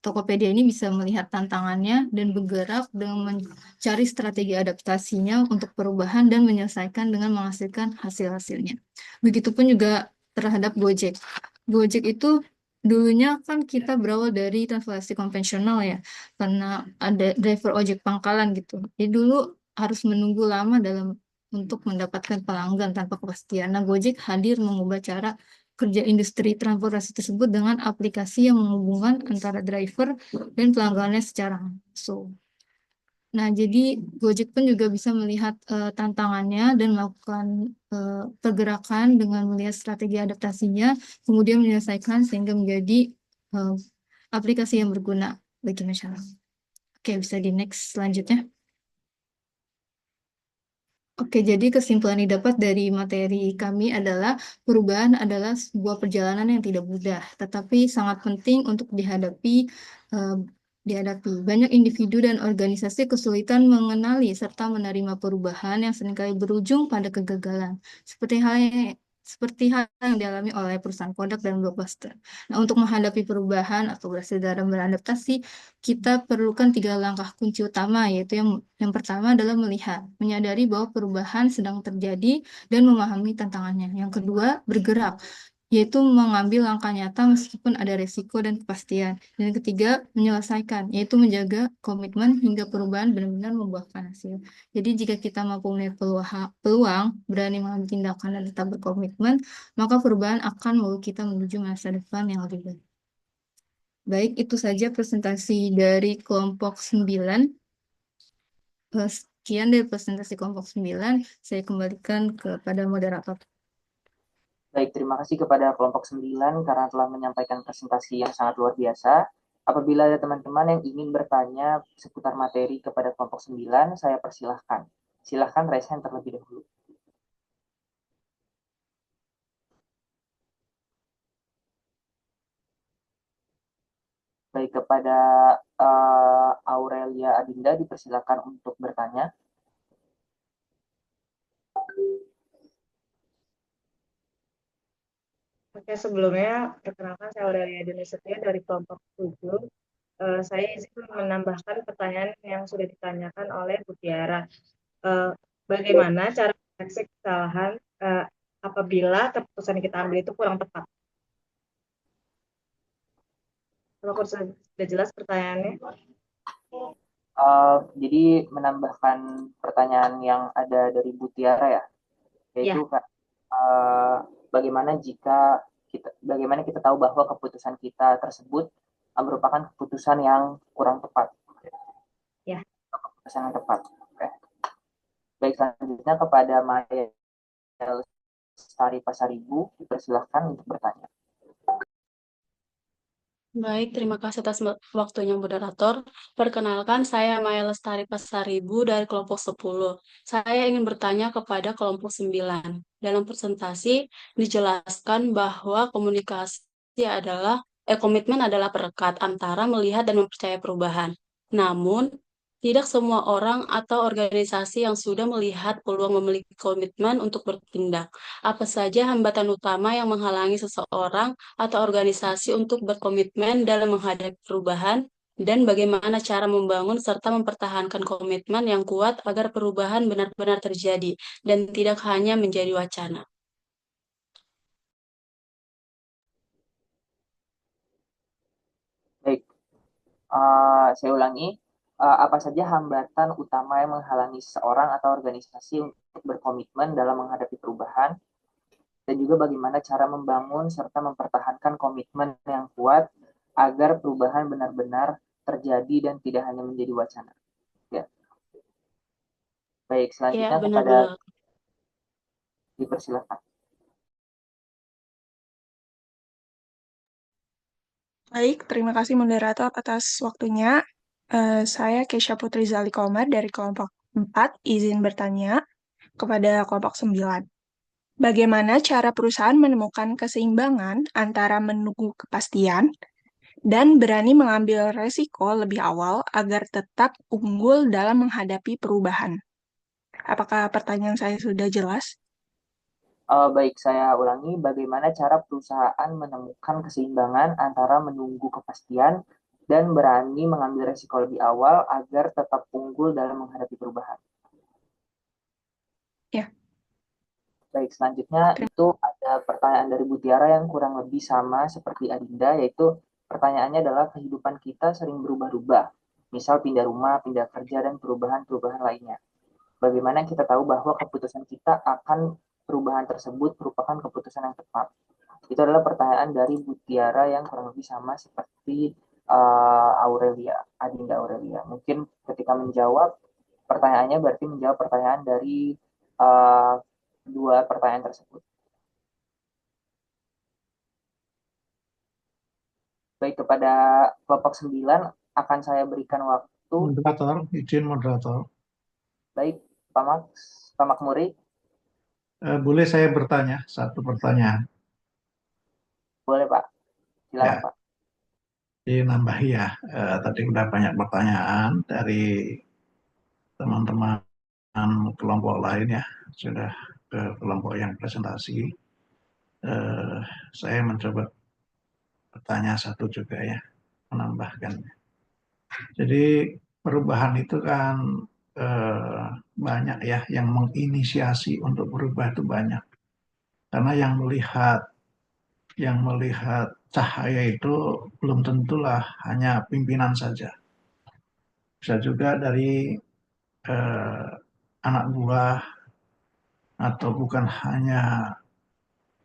Tokopedia ini bisa melihat tantangannya dan bergerak dengan mencari strategi adaptasinya untuk perubahan dan menyelesaikan dengan menghasilkan hasil-hasilnya. Begitupun juga terhadap Gojek. Gojek itu dulunya kan kita berawal dari transportasi konvensional ya, karena ada driver ojek pangkalan gitu. Jadi dulu harus menunggu lama untuk mendapatkan pelanggan tanpa kepastian. Nah, Gojek hadir mengubah cara kerja industri transportasi tersebut dengan aplikasi yang menghubungkan antara driver dan pelanggannya secara langsung. Nah, jadi Gojek pun juga bisa melihat tantangannya dan melakukan pergerakan dengan melihat strategi adaptasinya, kemudian menyelesaikan sehingga menjadi eh, aplikasi yang berguna bagi masyarakat. Oke, bisa di next selanjutnya. Oke, jadi kesimpulan yang didapat dari materi kami adalah perubahan adalah sebuah perjalanan yang tidak mudah, tetapi sangat penting untuk eh, dihadapi. Banyak individu dan organisasi kesulitan mengenali serta menerima perubahan yang seringkali berujung pada kegagalan, seperti hal yang dialami oleh perusahaan Kodak dan Blockbuster. Nah, untuk menghadapi perubahan atau berhasil dalam beradaptasi, kita perlukan 3 langkah kunci utama, yaitu yang pertama adalah menyadari bahwa perubahan sedang terjadi dan memahami tantangannya. Yang kedua, bergerak, yaitu mengambil langkah nyata meskipun ada resiko dan kepastian. Dan yang ketiga, menyelesaikan, yaitu menjaga komitmen hingga perubahan benar-benar membuahkan hasil. Jadi jika kita mampu melihat peluang, berani mengambil tindakan dan tetap berkomitmen, maka perubahan akan membawa kita menuju masa depan yang lebih baik. Baik, itu saja presentasi dari kelompok 9. Sekian dari presentasi kelompok 9. Saya kembalikan kepada moderator. Baik, terima kasih kepada kelompok 9 karena telah menyampaikan presentasi yang sangat luar biasa. Apabila ada teman-teman yang ingin bertanya seputar materi kepada kelompok 9, saya persilahkan. Silahkan raise hand terlebih dahulu. Baik, kepada Aurelia Adinda dipersilakan untuk bertanya. Oke, sebelumnya perkenalkan saya Aurelia Adinda Setia dari kelompok 7. Saya izin menambahkan pertanyaan yang sudah ditanyakan oleh Bu Tiara. Bagaimana cara mendeteksi kesalahan apabila keputusan yang kita ambil itu kurang tepat? Apakah sudah jelas pertanyaannya? Jadi menambahkan pertanyaan yang ada dari Bu Tiara ya, yaitu bagaimana kita tahu bahwa keputusan kita tersebut merupakan keputusan yang kurang tepat. Ya. Keputusan yang tepat. Oke. Baik, selanjutnya kepada Maya Lestari Pasaribu, dipersilahkan untuk bertanya. Baik, terima kasih atas waktunya moderator. Perkenalkan, saya Maya Lestari Pasaribu dari kelompok 10. Saya ingin bertanya kepada kelompok 9. Dalam presentasi dijelaskan bahwa komitmen adalah perekat antara melihat dan mempercayai perubahan. Namun, tidak semua orang atau organisasi yang sudah melihat peluang memiliki komitmen untuk bertindak. Apa saja hambatan utama yang menghalangi seseorang atau organisasi untuk berkomitmen dalam menghadapi perubahan, dan bagaimana cara membangun serta mempertahankan komitmen yang kuat agar perubahan benar-benar terjadi dan tidak hanya menjadi wacana. Baik, saya ulangi. Apa saja hambatan utama yang menghalangi seseorang atau organisasi untuk berkomitmen dalam menghadapi perubahan, dan juga bagaimana cara membangun serta mempertahankan komitmen yang kuat agar perubahan benar-benar terjadi dan tidak hanya menjadi wacana. Ya. Baik, selanjutnya kepada dipersilakan. Baik, terima kasih moderator atas waktunya. Saya Kesha Putri Zali Komar dari kelompok 4, izin bertanya kepada kelompok 9. Bagaimana cara perusahaan menemukan keseimbangan antara menunggu kepastian dan berani mengambil resiko lebih awal agar tetap unggul dalam menghadapi perubahan? Apakah pertanyaan saya sudah jelas? Baik, saya ulangi. Bagaimana cara perusahaan menemukan keseimbangan antara menunggu kepastian dan berani mengambil resiko lebih awal agar tetap unggul dalam menghadapi perubahan? Ya. Baik, selanjutnya itu ada pertanyaan dari Bu Tiara yang kurang lebih sama seperti Adinda, yaitu pertanyaannya adalah kehidupan kita sering berubah-ubah, misal pindah rumah, pindah kerja, dan perubahan-perubahan lainnya. Bagaimana kita tahu bahwa keputusan kita akan perubahan tersebut merupakan keputusan yang tepat? Itu adalah pertanyaan dari Bu Tiara yang kurang lebih sama seperti Adinda Aurelia. Mungkin ketika menjawab pertanyaannya berarti menjawab pertanyaan dari dua pertanyaan tersebut. Baik, kepada kelompok 9 akan saya berikan waktu. Moderator, izin moderator. Baik, Pak Makmuri. Boleh saya bertanya satu pertanyaan? Boleh, Pak. Silakan, Ya. Pak. Nambah ya, tadi udah banyak pertanyaan dari teman-teman kelompok lain ya, sudah ke kelompok yang presentasi. Saya mencoba bertanya satu juga ya, menambahkan. Jadi perubahan itu kan banyak ya, yang menginisiasi untuk berubah itu banyak. Karena yang melihat cahaya itu belum tentulah hanya pimpinan saja. Bisa juga dari anak buah, atau bukan hanya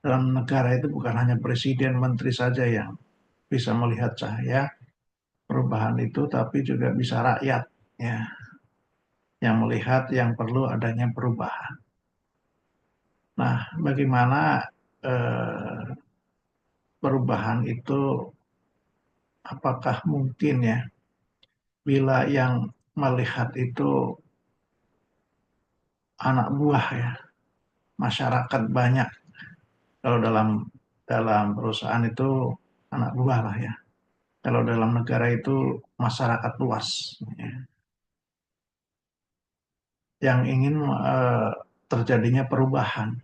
dalam negara itu bukan hanya presiden, menteri saja yang bisa melihat cahaya perubahan itu, tapi juga bisa rakyat ya, yang melihat yang perlu adanya perubahan. Nah, bagaimana perubahan itu, apakah mungkin ya bila yang melihat itu anak buah ya, masyarakat banyak. Kalau dalam perusahaan itu anak buah lah ya. Kalau dalam negara itu masyarakat luas ya, yang ingin terjadinya perubahan.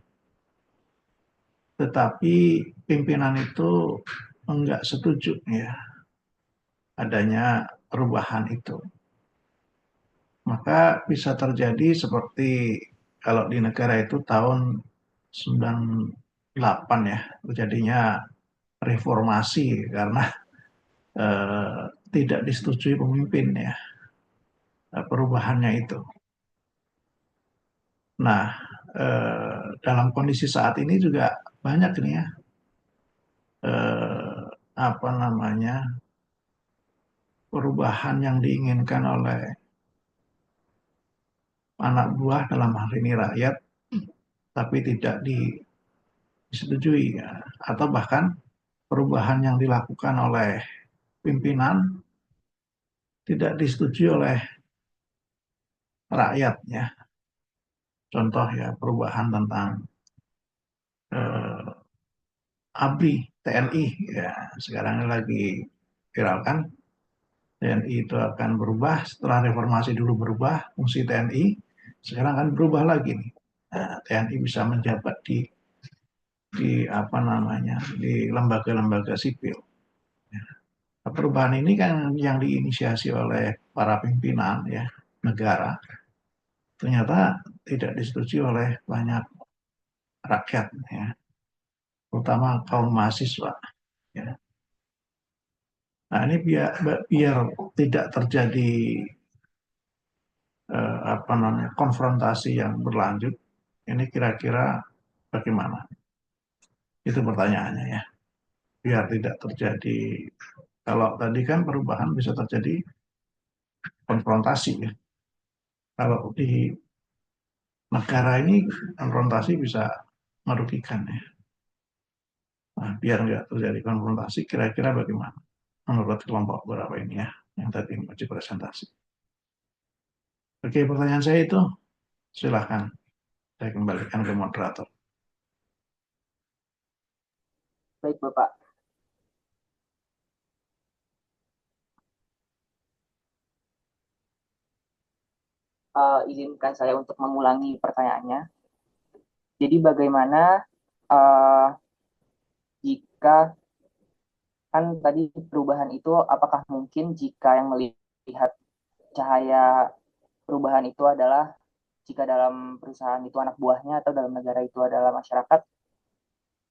Tetapi pimpinan itu enggak setuju ya adanya perubahan itu. Maka bisa terjadi seperti kalau di negara itu tahun 98 ya, terjadinya reformasi karena tidak disetujui pemimpin ya, perubahannya itu. Nah, dalam kondisi saat ini juga banyak nih ya, perubahan yang diinginkan oleh anak buah, dalam hal ini rakyat, tapi tidak disetujui ya. Atau bahkan perubahan yang dilakukan oleh pimpinan tidak disetujui oleh rakyat ya. Contoh ya, perubahan tentang ABRI, TNI ya, sekarang ini lagi viral kan. TNI itu akan berubah, setelah reformasi dulu berubah fungsi TNI, sekarang akan berubah lagi nih. Nah, TNI bisa menjabat di lembaga-lembaga sipil. Perubahan ini kan yang diinisiasi oleh para pimpinan ya negara, ternyata tidak disetujui oleh banyak rakyat ya, terutama kaum mahasiswa ya. Nah, ini biar tidak terjadi konfrontasi yang berlanjut, ini kira-kira bagaimana? Itu pertanyaannya ya. Biar tidak terjadi, kalau tadi kan perubahan bisa terjadi konfrontasi ya. Kalau di negara ini konfrontasi bisa merugikan ya. Nah, biar nggak terjadi konfrontasi, kira-kira bagaimana menurut kelompok berapa ini ya, yang tadi menguji presentasi. Oke, pertanyaan saya itu, silahkan saya kembalikan ke moderator. Baik, Bapak. Izinkan saya untuk mengulangi pertanyaannya. Jadi bagaimana jika kan tadi perubahan itu apakah mungkin jika yang melihat cahaya perubahan itu adalah jika dalam perusahaan itu anak buahnya atau dalam negara itu adalah masyarakat,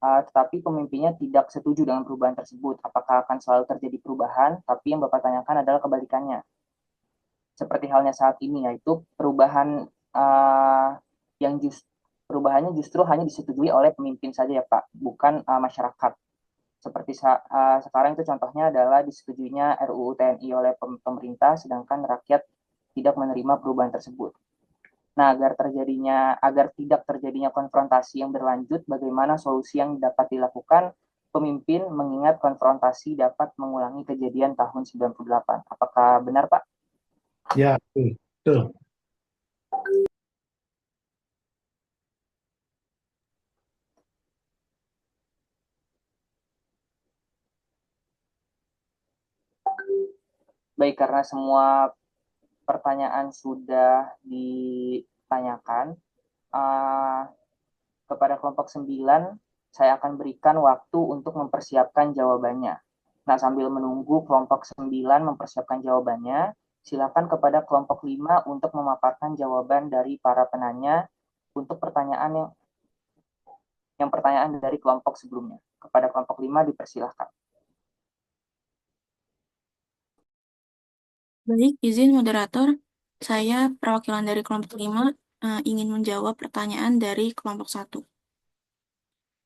tetapi pemimpinnya tidak setuju dengan perubahan tersebut, apakah akan selalu terjadi perubahan? Tapi yang Bapak tanyakan adalah kebalikannya. Seperti halnya saat ini, yaitu perubahan perubahannya justru hanya disetujui oleh pemimpin saja ya Pak, bukan masyarakat. Seperti sekarang itu contohnya adalah disetujuinya RUU TNI oleh pemerintah, sedangkan rakyat tidak menerima perubahan tersebut. Nah, agar tidak terjadinya konfrontasi yang berlanjut, bagaimana solusi yang dapat dilakukan pemimpin mengingat konfrontasi dapat mengulangi kejadian tahun 98. Apakah benar, Pak? Ya, betul. Baik, karena semua pertanyaan sudah ditanyakan, kepada kelompok 9, saya akan berikan waktu untuk mempersiapkan jawabannya. Nah, sambil menunggu kelompok 9 mempersiapkan jawabannya, silakan kepada kelompok 5 untuk memaparkan jawaban dari para penanya untuk pertanyaan yang pertanyaan dari kelompok sebelumnya. Kepada kelompok 5 dipersilahkan. Baik, izin moderator. Saya perwakilan dari kelompok 5 ingin menjawab pertanyaan dari kelompok 1.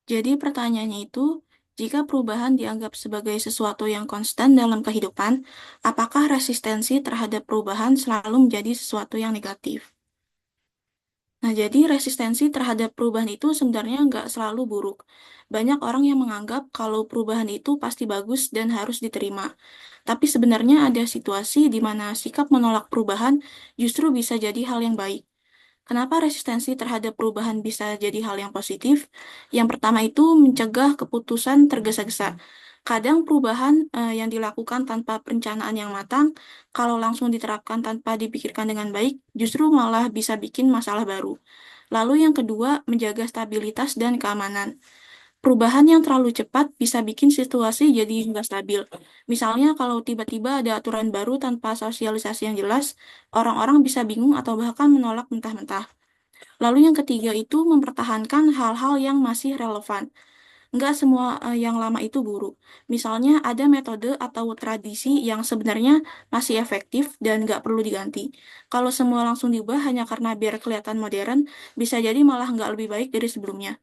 Jadi pertanyaannya itu, jika perubahan dianggap sebagai sesuatu yang konstan dalam kehidupan, apakah resistensi terhadap perubahan selalu menjadi sesuatu yang negatif? Nah, jadi resistensi terhadap perubahan itu sebenarnya nggak selalu buruk. Banyak orang yang menganggap kalau perubahan itu pasti bagus dan harus diterima. Tapi sebenarnya ada situasi di mana sikap menolak perubahan justru bisa jadi hal yang baik. Kenapa resistensi terhadap perubahan bisa jadi hal yang positif? Yang pertama itu mencegah keputusan tergesa-gesa. Kadang perubahan yang dilakukan tanpa perencanaan yang matang, kalau langsung diterapkan tanpa dipikirkan dengan baik, justru malah bisa bikin masalah baru. Lalu yang kedua, menjaga stabilitas dan keamanan. Perubahan yang terlalu cepat bisa bikin situasi jadi nggak stabil. Misalnya kalau tiba-tiba ada aturan baru tanpa sosialisasi yang jelas, orang-orang bisa bingung atau bahkan menolak mentah-mentah. Lalu yang ketiga itu mempertahankan hal-hal yang masih relevan. Nggak semua yang lama itu buruk. Misalnya ada metode atau tradisi yang sebenarnya masih efektif dan nggak perlu diganti. Kalau semua langsung diubah hanya karena biar kelihatan modern, bisa jadi malah nggak lebih baik dari sebelumnya.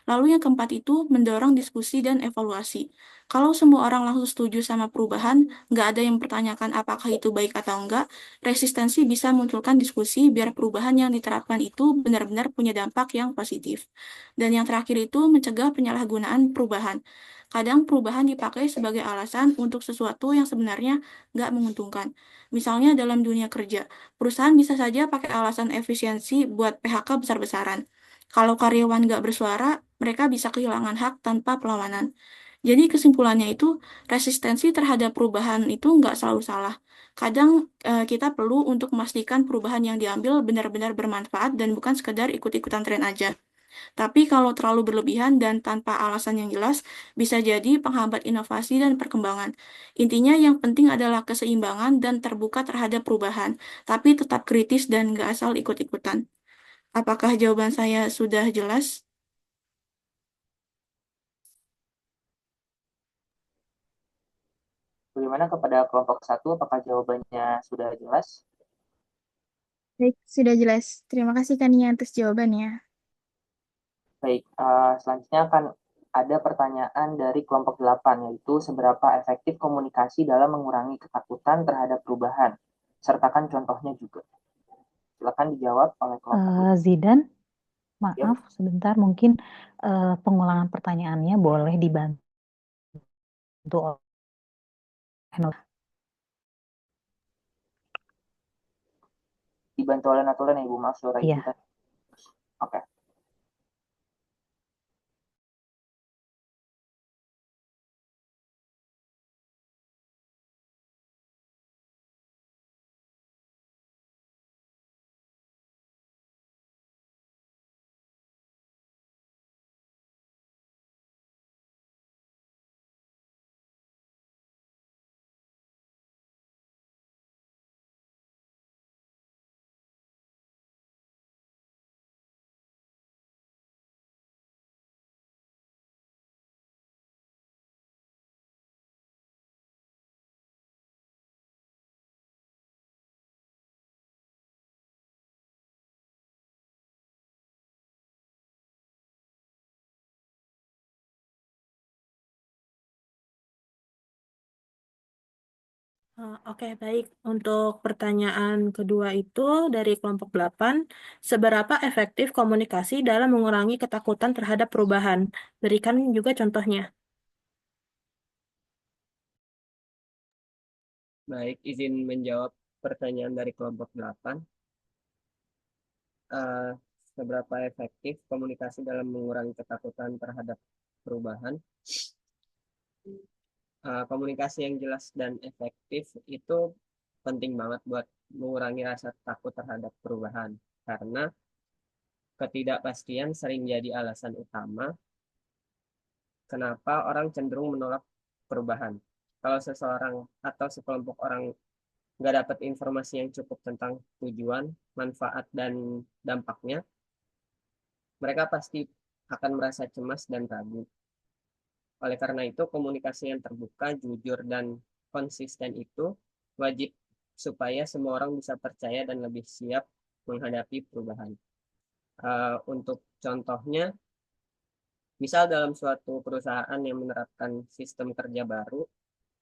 Lalu yang keempat itu mendorong diskusi dan evaluasi. Kalau semua orang langsung setuju sama perubahan, nggak ada yang mempertanyakan apakah itu baik atau enggak, resistensi bisa munculkan diskusi biar perubahan yang diterapkan itu benar-benar punya dampak yang positif. Dan yang terakhir itu mencegah penyalahgunaan perubahan. Kadang perubahan dipakai sebagai alasan untuk sesuatu yang sebenarnya nggak menguntungkan. Misalnya dalam dunia kerja, perusahaan bisa saja pakai alasan efisiensi buat PHK besar-besaran. Kalau karyawan nggak bersuara, mereka bisa kehilangan hak tanpa perlawanan. Jadi kesimpulannya itu, resistensi terhadap perubahan itu nggak selalu salah. Kadang kita perlu untuk memastikan perubahan yang diambil benar-benar bermanfaat dan bukan sekedar ikut-ikutan tren aja. Tapi kalau terlalu berlebihan dan tanpa alasan yang jelas, bisa jadi penghambat inovasi dan perkembangan. Intinya yang penting adalah keseimbangan dan terbuka terhadap perubahan, tapi tetap kritis dan nggak asal ikut-ikutan. Apakah jawaban saya sudah jelas? Bagaimana kepada kelompok 1, apakah jawabannya sudah jelas? Baik, sudah jelas. Terima kasih Kania atas jawabannya. Baik, selanjutnya akan ada pertanyaan dari kelompok 8, yaitu seberapa efektif komunikasi dalam mengurangi ketakutan terhadap perubahan. Sertakan contohnya juga. Silakan dijawab oleh kelompok. Zidan, Ya, maaf sebentar, mungkin pengulangan pertanyaannya boleh dibantu oleh dibantu oleh Natulen ya Ibu, maaf suara Iya. Ibu tadi. Oke. Oke, baik. Untuk pertanyaan kedua itu dari kelompok 8, seberapa efektif komunikasi dalam mengurangi ketakutan terhadap perubahan? Berikan juga contohnya. Baik, izin menjawab pertanyaan dari kelompok 8. Eh, seberapa efektif komunikasi dalam mengurangi ketakutan terhadap perubahan? Komunikasi yang jelas dan efektif itu penting banget buat mengurangi rasa takut terhadap perubahan. Karena ketidakpastian sering jadi alasan utama kenapa orang cenderung menolak perubahan. Kalau seseorang atau sekelompok orang nggak dapat informasi yang cukup tentang tujuan, manfaat, dan dampaknya, mereka pasti akan merasa cemas dan ragu. Oleh karena itu, komunikasi yang terbuka, jujur, dan konsisten itu wajib supaya semua orang bisa percaya dan lebih siap menghadapi perubahan. Untuk contohnya, misal dalam suatu perusahaan yang menerapkan sistem kerja baru,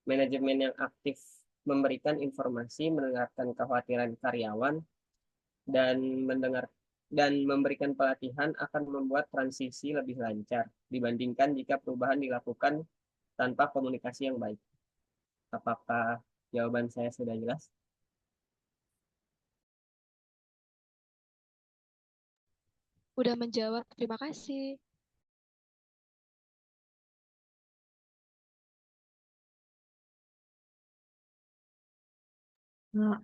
manajemen yang aktif memberikan informasi, mendengarkan kekhawatiran karyawan, dan memberikan pelatihan akan membuat transisi lebih lancar dibandingkan jika perubahan dilakukan tanpa komunikasi yang baik. Apakah jawaban saya sudah jelas? Udah menjawab, terima kasih.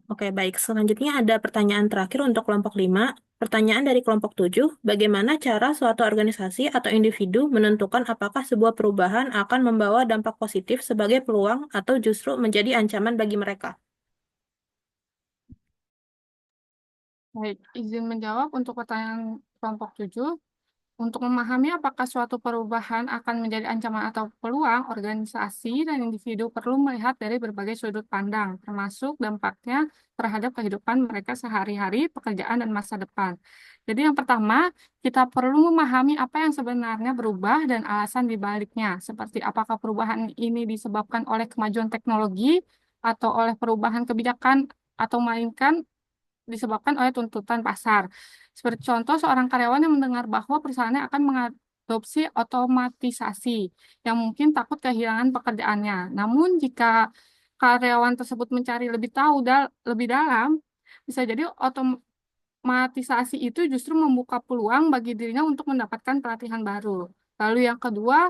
Oke, baik. Selanjutnya ada pertanyaan terakhir untuk kelompok 5. Pertanyaan dari kelompok 7, bagaimana cara suatu organisasi atau individu menentukan apakah sebuah perubahan akan membawa dampak positif sebagai peluang atau justru menjadi ancaman bagi mereka? Baik, izin menjawab untuk pertanyaan kelompok 7. Untuk memahami apakah suatu perubahan akan menjadi ancaman atau peluang, organisasi dan individu perlu melihat dari berbagai sudut pandang, termasuk dampaknya terhadap kehidupan mereka sehari-hari, pekerjaan, dan masa depan. Jadi yang pertama, kita perlu memahami apa yang sebenarnya berubah dan alasan di baliknya, seperti apakah perubahan ini disebabkan oleh kemajuan teknologi atau oleh perubahan kebijakan, atau melainkan disebabkan oleh tuntutan pasar. Seperti contoh, seorang karyawan yang mendengar bahwa perusahaannya akan mengadopsi otomatisasi yang mungkin takut kehilangan pekerjaannya. Namun, jika karyawan tersebut mencari lebih dalam, bisa jadi otomatisasi itu justru membuka peluang bagi dirinya untuk mendapatkan pelatihan baru. Lalu yang kedua,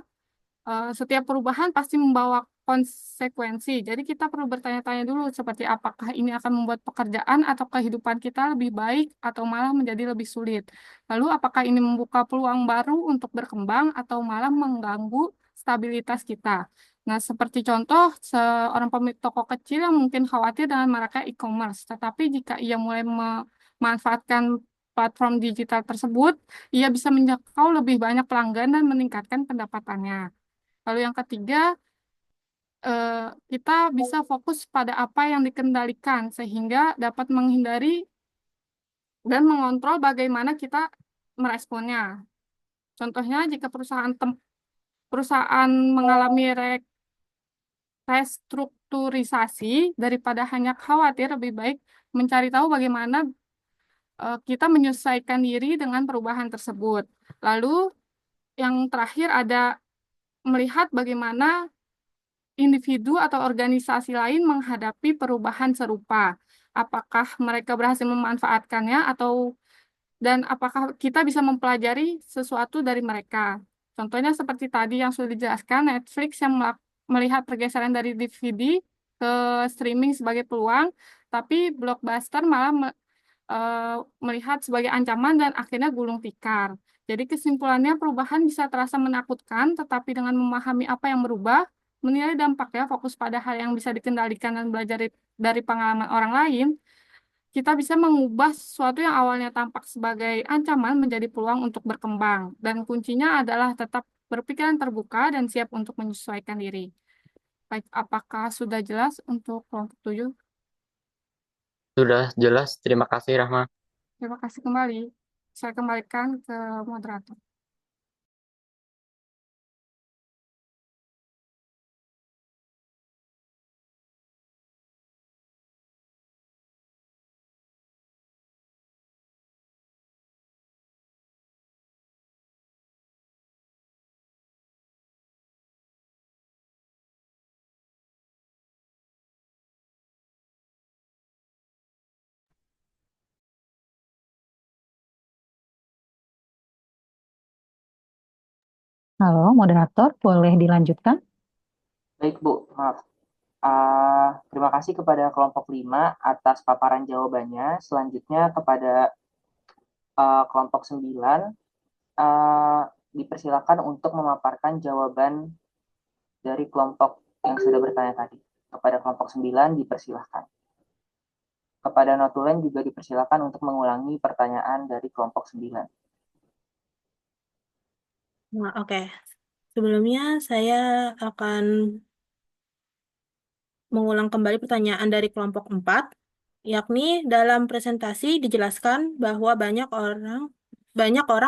setiap perubahan pasti membawa konsekuensi. Jadi kita perlu bertanya-tanya dulu seperti apakah ini akan membuat pekerjaan atau kehidupan kita lebih baik atau malah menjadi lebih sulit. Lalu apakah ini membuka peluang baru untuk berkembang atau malah mengganggu stabilitas kita. Nah, seperti contoh seorang pemilik toko kecil yang mungkin khawatir dengan maraknya e-commerce, tetapi jika ia mulai memanfaatkan platform digital tersebut, ia bisa menjangkau lebih banyak pelanggan dan meningkatkan pendapatannya. Lalu yang ketiga, kita bisa fokus pada apa yang dikendalikan sehingga dapat menghindari dan mengontrol bagaimana kita meresponnya. Contohnya, jika perusahaan mengalami restrukturisasi, daripada hanya khawatir, lebih baik mencari tahu bagaimana kita menyesuaikan diri dengan perubahan tersebut. Lalu yang terakhir ada melihat bagaimana individu atau organisasi lain menghadapi perubahan serupa. Apakah mereka berhasil memanfaatkannya dan apakah kita bisa mempelajari sesuatu dari mereka. Contohnya seperti tadi yang sudah dijelaskan, Netflix yang melihat pergeseran dari DVD ke streaming sebagai peluang, tapi Blockbuster malah melihat sebagai ancaman dan akhirnya gulung tikar. Jadi kesimpulannya perubahan bisa terasa menakutkan, tetapi dengan memahami apa yang berubah, menilai dampaknya, fokus pada hal yang bisa dikendalikan dan belajar dari pengalaman orang lain, kita bisa mengubah sesuatu yang awalnya tampak sebagai ancaman menjadi peluang untuk berkembang. Dan kuncinya adalah tetap berpikiran terbuka dan siap untuk menyesuaikan diri. Baik, apakah sudah jelas untuk kelompok 7? Sudah jelas, terima kasih Rahma. Terima kasih kembali. Saya kembalikan ke moderator. Halo, moderator, boleh dilanjutkan? Baik, Bu. Maaf. Terima kasih kepada kelompok 5 atas paparan jawabannya. Selanjutnya kepada kelompok 9, dipersilakan untuk memaparkan jawaban dari kelompok yang sudah bertanya tadi. Kepada kelompok 9 dipersilakan. Kepada notulen juga dipersilakan untuk mengulangi pertanyaan dari kelompok 9. Nah, oke. Sebelumnya saya akan mengulang kembali pertanyaan dari kelompok 4, yakni dalam presentasi dijelaskan bahwa banyak orang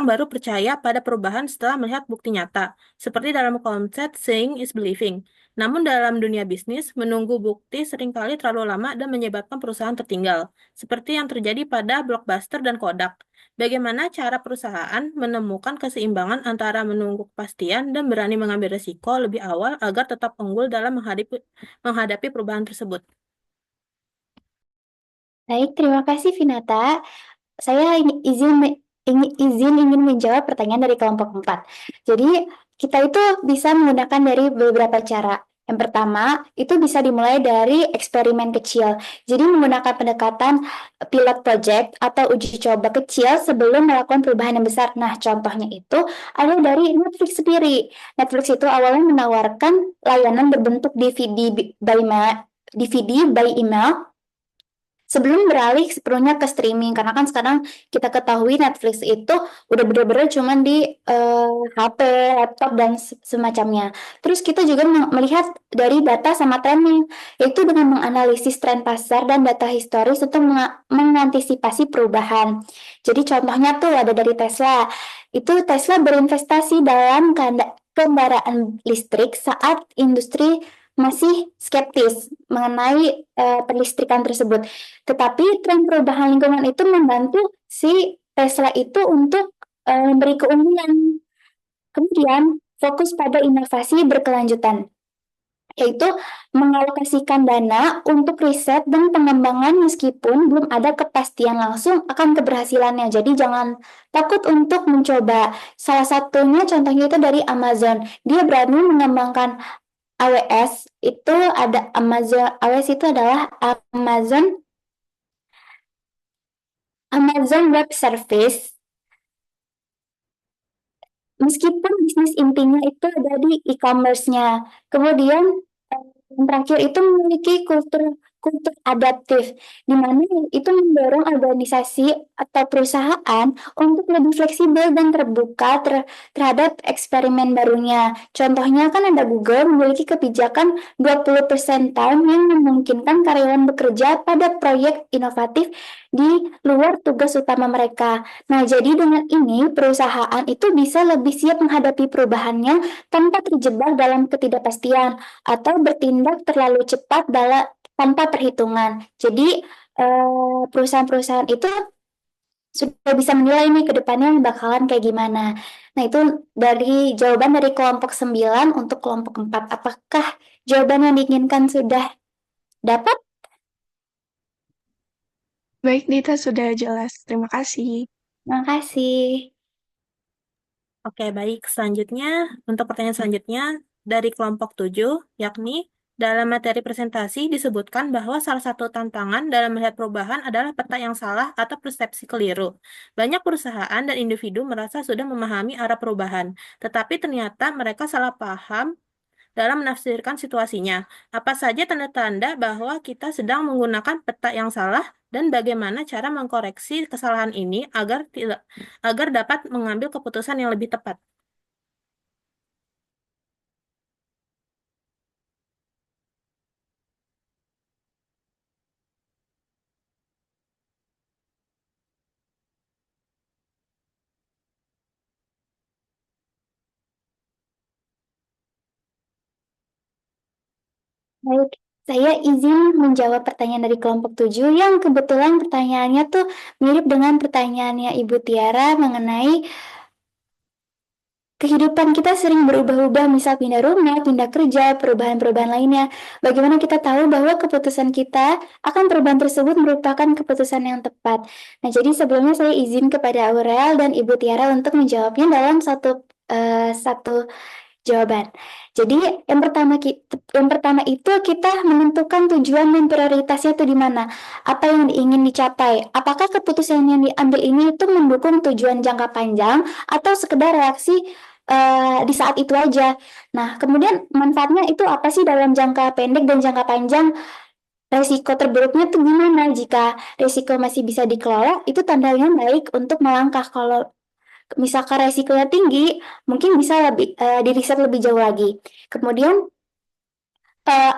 baru percaya pada perubahan setelah melihat bukti nyata, seperti dalam konsep seeing is believing. Namun dalam dunia bisnis, menunggu bukti seringkali terlalu lama dan menyebabkan perusahaan tertinggal, seperti yang terjadi pada Blockbuster dan Kodak. Bagaimana cara perusahaan menemukan keseimbangan antara menunggu kepastian dan berani mengambil risiko lebih awal agar tetap unggul dalam menghadapi perubahan tersebut? Baik, terima kasih Vinata. Saya ingin menjawab pertanyaan dari kelompok 4. Jadi, kita itu bisa menggunakan dari beberapa cara. Yang pertama, itu bisa dimulai dari eksperimen kecil. Jadi, menggunakan pendekatan pilot project atau uji coba kecil sebelum melakukan perubahan yang besar. Nah, contohnya itu ada dari Netflix sendiri. Netflix itu awalnya menawarkan layanan berbentuk DVD by email sebelum beralih sepenuhnya ke streaming, karena kan sekarang kita ketahui Netflix itu udah bener-bener cuman di HP, laptop, dan semacamnya. Terus kita juga melihat dari data sama trennya, yaitu dengan menganalisis tren pasar dan data historis untuk mengantisipasi perubahan. Jadi contohnya tuh ada dari Tesla. Itu Tesla berinvestasi dalam kendaraan listrik saat industri masih skeptis mengenai perlistrikan tersebut. Tetapi tren perubahan lingkungan itu membantu si Tesla itu untuk memberi keunggulan. Kemudian fokus pada inovasi berkelanjutan, yaitu mengalokasikan dana untuk riset dan pengembangan meskipun belum ada kepastian langsung akan keberhasilannya. Jadi jangan takut untuk mencoba. Salah satunya contohnya itu dari Amazon. Dia berani mengembangkan AWS, itu ada Amazon. AWS itu adalah Amazon Web Service. Meskipun bisnis intinya itu ada di e-commerce-nya. Kemudian yang terakhir itu memiliki kultur adaptif, di mana itu mendorong organisasi atau perusahaan untuk lebih fleksibel dan terbuka terhadap eksperimen barunya. Contohnya kan ada Google memiliki kebijakan 20% time yang memungkinkan karyawan bekerja pada proyek inovatif di luar tugas utama mereka. Nah, jadi dengan ini perusahaan itu bisa lebih siap menghadapi perubahannya tanpa terjebak dalam ketidakpastian atau bertindak terlalu cepat tanpa perhitungan. Jadi perusahaan-perusahaan itu sudah bisa menilai nih ke depannya bakalan kayak gimana. Nah, itu dari jawaban dari kelompok 9 untuk kelompok 4. Apakah jawaban yang diinginkan sudah dapat? Baik, Dita, sudah jelas. Terima kasih. Terima kasih. Oke, baik. Selanjutnya, untuk pertanyaan selanjutnya dari kelompok 7, yakni dalam materi presentasi disebutkan bahwa salah satu tantangan dalam melihat perubahan adalah peta yang salah atau persepsi keliru. Banyak perusahaan dan individu merasa sudah memahami arah perubahan, tetapi ternyata mereka salah paham dalam menafsirkan situasinya. Apa saja tanda-tanda bahwa kita sedang menggunakan peta yang salah dan bagaimana cara mengkoreksi kesalahan ini agar dapat mengambil keputusan yang lebih tepat? Baik, saya izin menjawab pertanyaan dari kelompok 7 yang kebetulan pertanyaannya tuh mirip dengan pertanyaannya Ibu Tiara mengenai kehidupan kita sering berubah-ubah, misal pindah rumah, pindah kerja, perubahan-perubahan lainnya. Bagaimana kita tahu bahwa keputusan kita akan perubahan tersebut merupakan keputusan yang tepat? Nah, jadi sebelumnya saya izin kepada Aurel dan Ibu Tiara untuk menjawabnya dalam satu satu jawaban. Jadi yang pertama itu kita menentukan tujuan dan prioritasnya itu di mana, apa yang ingin dicapai, apakah keputusan yang diambil ini itu mendukung tujuan jangka panjang atau sekedar reaksi di saat itu aja. Nah, kemudian manfaatnya itu apa sih dalam jangka pendek dan jangka panjang? Resiko terburuknya tuh gimana? Jika resiko masih bisa dikelola, itu tandanya baik untuk melangkah. Kalau misalkan resikonya tinggi, mungkin bisa diriset lebih jauh lagi. Kemudian,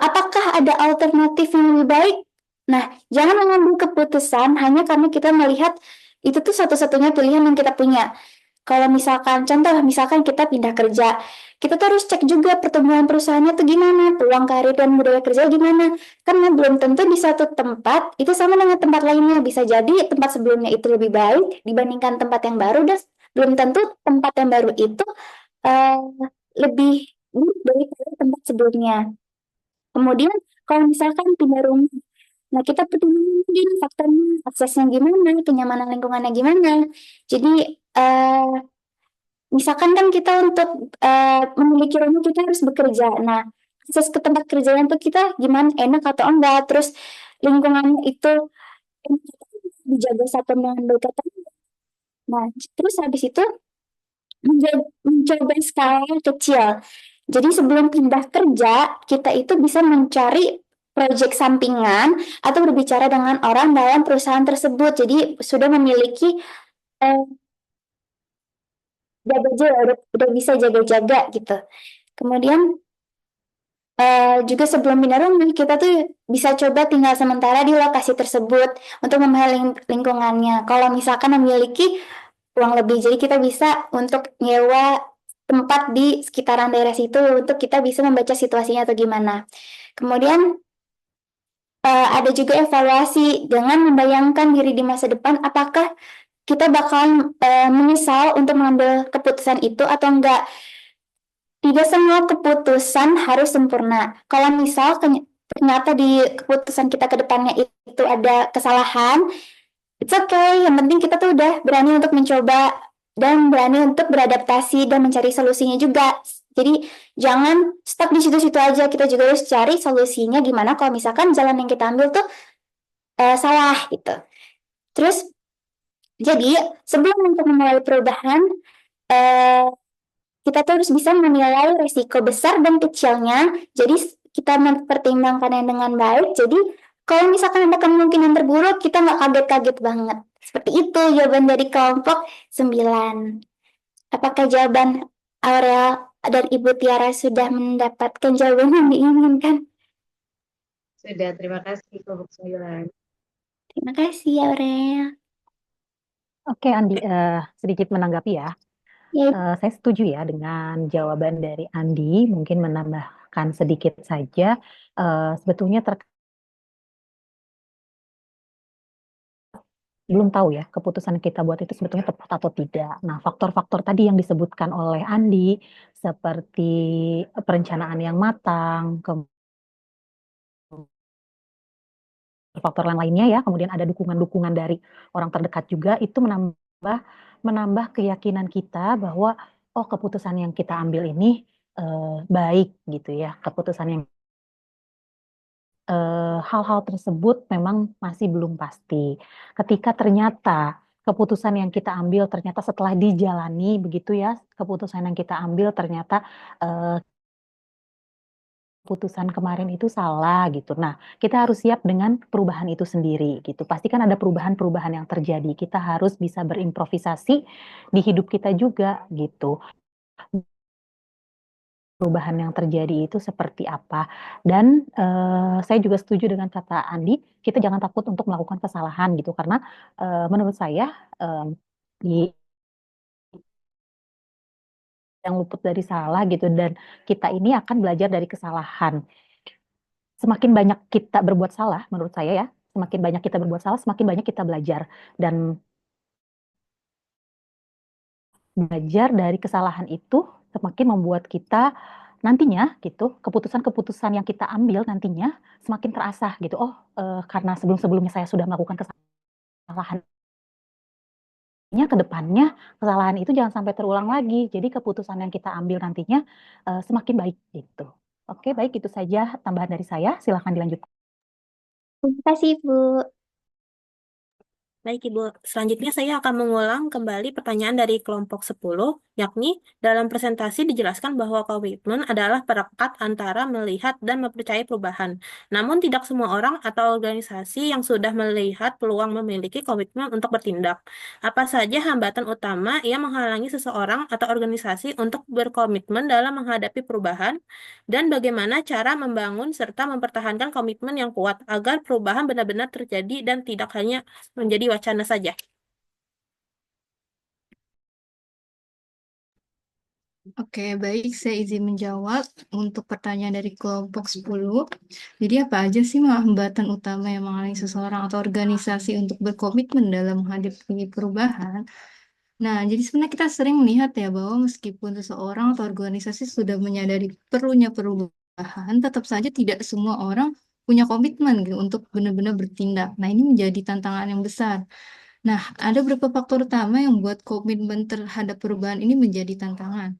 apakah ada alternatif yang lebih baik? Nah, jangan mengambil keputusan hanya karena kita melihat itu tuh satu-satunya pilihan yang kita punya. Kalau misalkan kita pindah kerja, kita tuh harus cek juga pertumbuhan perusahaannya tuh gimana, peluang karir dan budaya kerja gimana. Karena belum tentu di satu tempat itu sama dengan tempat lainnya. Bisa jadi tempat sebelumnya itu lebih baik dibandingkan tempat yang baru, dan belum tentu tempat yang baru itu eh, lebih buruk dari tempat sebelumnya. Kemudian kalau misalkan pindah rumah, nah kita pertimbangkan lagi nih faktornya, aksesnya gimana, kenyamanan lingkungannya gimana. Jadi misalkan kan kita untuk memiliki rumah kita harus bekerja. Nah, akses ke tempat kerjanya tuh kita gimana, enak atau enggak, terus lingkungannya itu dijaga satu dengan baik atau enggak. Nah, terus habis itu mencoba skala kecil. Jadi sebelum pindah kerja, kita itu bisa mencari proyek sampingan atau berbicara dengan orang dalam perusahaan tersebut. Jadi sudah memiliki udah bisa jaga-jaga gitu. Kemudian juga sebelum pindah rumah, kita tuh bisa coba tinggal sementara di lokasi tersebut untuk memahami lingkungannya. Kalau misalkan memiliki uang lebih, jadi kita bisa untuk nyewa tempat di sekitaran daerah situ untuk kita bisa membaca situasinya atau gimana. Kemudian ada juga evaluasi dengan membayangkan diri di masa depan, apakah kita bakal menyesal untuk mengambil keputusan itu atau enggak. Tidak semua keputusan harus sempurna. Kalau misal ternyata di keputusan kita ke depannya itu ada kesalahan, it's okay. Yang penting kita tuh udah berani untuk mencoba dan berani untuk beradaptasi dan mencari solusinya juga. Jadi jangan stuck di situ-situ aja. Kita juga harus cari solusinya gimana kalau misalkan jalan yang kita ambil tuh salah gitu. Terus jadi sebelum untuk memulai perubahan, kita tuh harus bisa menilai risiko besar dan kecilnya. Jadi kita mempertimbangkannya dengan baik. Jadi kalau misalkan ada kemungkinan terburuk, kita nggak kaget-kaget banget. Seperti itu jawaban dari kelompok 9. Apakah jawaban Aurel dan Ibu Tiara sudah mendapatkan jawaban yang diinginkan? Sudah, terima kasih kelompok 9. Terima kasih Aurel. Oke, Andi, sedikit menanggapi ya. Ya, Saya setuju ya dengan jawaban dari Andi, mungkin menambahkan sedikit saja. Sebetulnya belum tahu ya keputusan kita buat itu sebetulnya tepat atau tidak. Nah, faktor-faktor tadi yang disebutkan oleh Andi, seperti perencanaan yang matang, faktor lainnya ya, kemudian ada dukungan-dukungan dari orang terdekat juga, itu menambah keyakinan kita bahwa oh keputusan yang kita ambil ini baik gitu ya, keputusan yang hal-hal tersebut memang masih belum pasti. Ketika ternyata keputusan yang kita ambil ternyata setelah dijalani begitu ya, keputusan yang kita ambil ternyata keputusan kemarin itu salah gitu. Nah, kita harus siap dengan perubahan itu sendiri gitu. Pasti kan ada perubahan-perubahan yang terjadi. Kita harus bisa berimprovisasi di hidup kita juga gitu. Perubahan yang terjadi itu seperti apa. Dan saya juga setuju dengan kata Andi, kita jangan takut untuk melakukan kesalahan gitu. Karena menurut saya yang luput dari salah gitu, dan kita ini akan belajar dari kesalahan. Semakin banyak kita berbuat salah, menurut saya ya, semakin banyak kita berbuat salah, semakin banyak kita belajar. Dan belajar dari kesalahan itu semakin membuat kita nantinya gitu, keputusan-keputusan yang kita ambil nantinya semakin terasah gitu. Oh, karena sebelum-sebelumnya saya sudah melakukan kesalahan ke depannya kesalahan itu jangan sampai terulang lagi. Jadi keputusan yang kita ambil nantinya semakin baik gitu. Oke, baik itu saja tambahan dari saya. Silahkan dilanjutkan. Terima kasih, Ibu. Baik, Ibu. Selanjutnya saya akan mengulang kembali pertanyaan dari kelompok 10, yakni dalam presentasi dijelaskan bahwa komitmen adalah perekat antara melihat dan mempercayai perubahan. Namun tidak semua orang atau organisasi yang sudah melihat peluang memiliki komitmen untuk bertindak. Apa saja hambatan utama yang menghalangi seseorang atau organisasi untuk berkomitmen dalam menghadapi perubahan? Dan bagaimana cara membangun serta mempertahankan komitmen yang kuat agar perubahan benar-benar terjadi dan tidak hanya menjadi wacana saja. Oke, baik. Saya izin menjawab untuk pertanyaan dari kelompok 10. Jadi apa aja sih hambatan utama yang menghalangi seseorang atau organisasi untuk berkomitmen dalam menghadapi perubahan? Nah, jadi sebenarnya kita sering melihat ya bahwa meskipun seseorang atau organisasi sudah menyadari perlunya perubahan, tetap saja tidak semua orang punya komitmen gitu untuk benar-benar bertindak. Nah, ini menjadi tantangan yang besar. Nah, ada beberapa faktor utama yang membuat komitmen terhadap perubahan ini menjadi tantangan.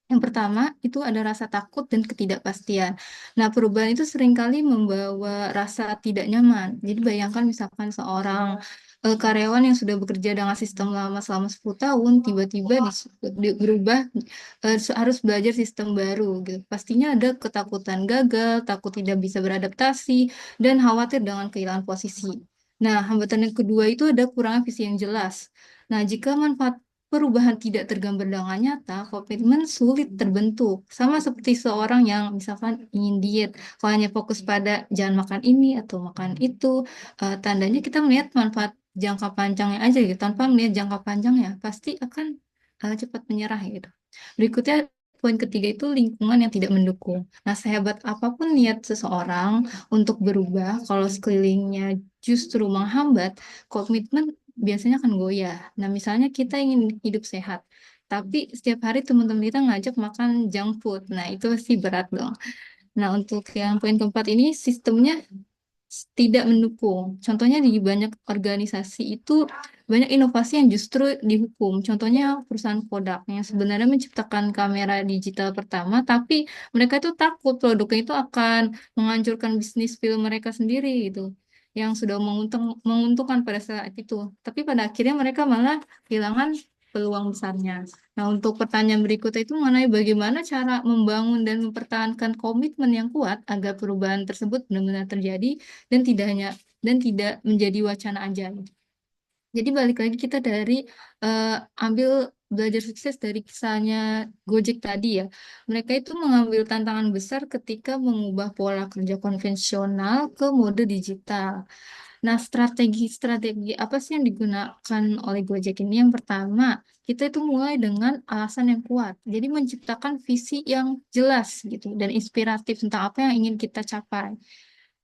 Yang pertama itu ada rasa takut dan ketidakpastian. Nah, perubahan itu seringkali membawa rasa tidak nyaman. Jadi bayangkan misalkan seorang karyawan yang sudah bekerja dengan sistem lama selama 10 tahun, tiba-tiba berubah harus belajar sistem baru gitu. Pastinya ada ketakutan gagal, takut tidak bisa beradaptasi, dan khawatir dengan kehilangan posisi. Nah, hambatan yang kedua itu ada kurangnya visi yang jelas. Nah, jika manfaat perubahan tidak tergambar dengan nyata, komitmen sulit terbentuk. Sama seperti seorang yang misalkan ingin diet, kalau hanya fokus pada jangan makan ini atau makan itu, tandanya kita melihat manfaat jangka panjangnya aja gitu, tanpa melihat jangka panjangnya, pasti akan cepat menyerah gitu. Berikutnya, poin ketiga itu lingkungan yang tidak mendukung. Nah, sehebat apapun niat seseorang untuk berubah, kalau sekelilingnya justru menghambat, komitmen biasanya akan goyah. Nah, misalnya kita ingin hidup sehat, tapi setiap hari teman-teman kita ngajak makan junk food. Nah, itu pasti berat dong. Nah, untuk yang poin keempat ini, sistemnya tidak mendukung. Contohnya di banyak organisasi itu banyak inovasi yang justru dihukum. Contohnya perusahaan Kodak yang sebenarnya menciptakan kamera digital pertama, tapi mereka itu takut produknya itu akan menghancurkan bisnis film mereka sendiri gitu, yang sudah menguntungkan pada saat itu. Tapi pada akhirnya mereka malah kehilangan peluang besarnya. Nah, untuk pertanyaan berikutnya itu mengenai bagaimana cara membangun dan mempertahankan komitmen yang kuat agar perubahan tersebut benar-benar terjadi dan tidak menjadi wacana aja. Jadi balik lagi kita dari ambil belajar sukses dari kisahnya Gojek tadi ya. Mereka itu mengambil tantangan besar ketika mengubah pola kerja konvensional ke mode digital. Nah, strategi apa sih yang digunakan oleh Gojek ini? Yang pertama, kita itu mulai dengan alasan yang kuat. Jadi menciptakan visi yang jelas gitu dan inspiratif tentang apa yang ingin kita capai.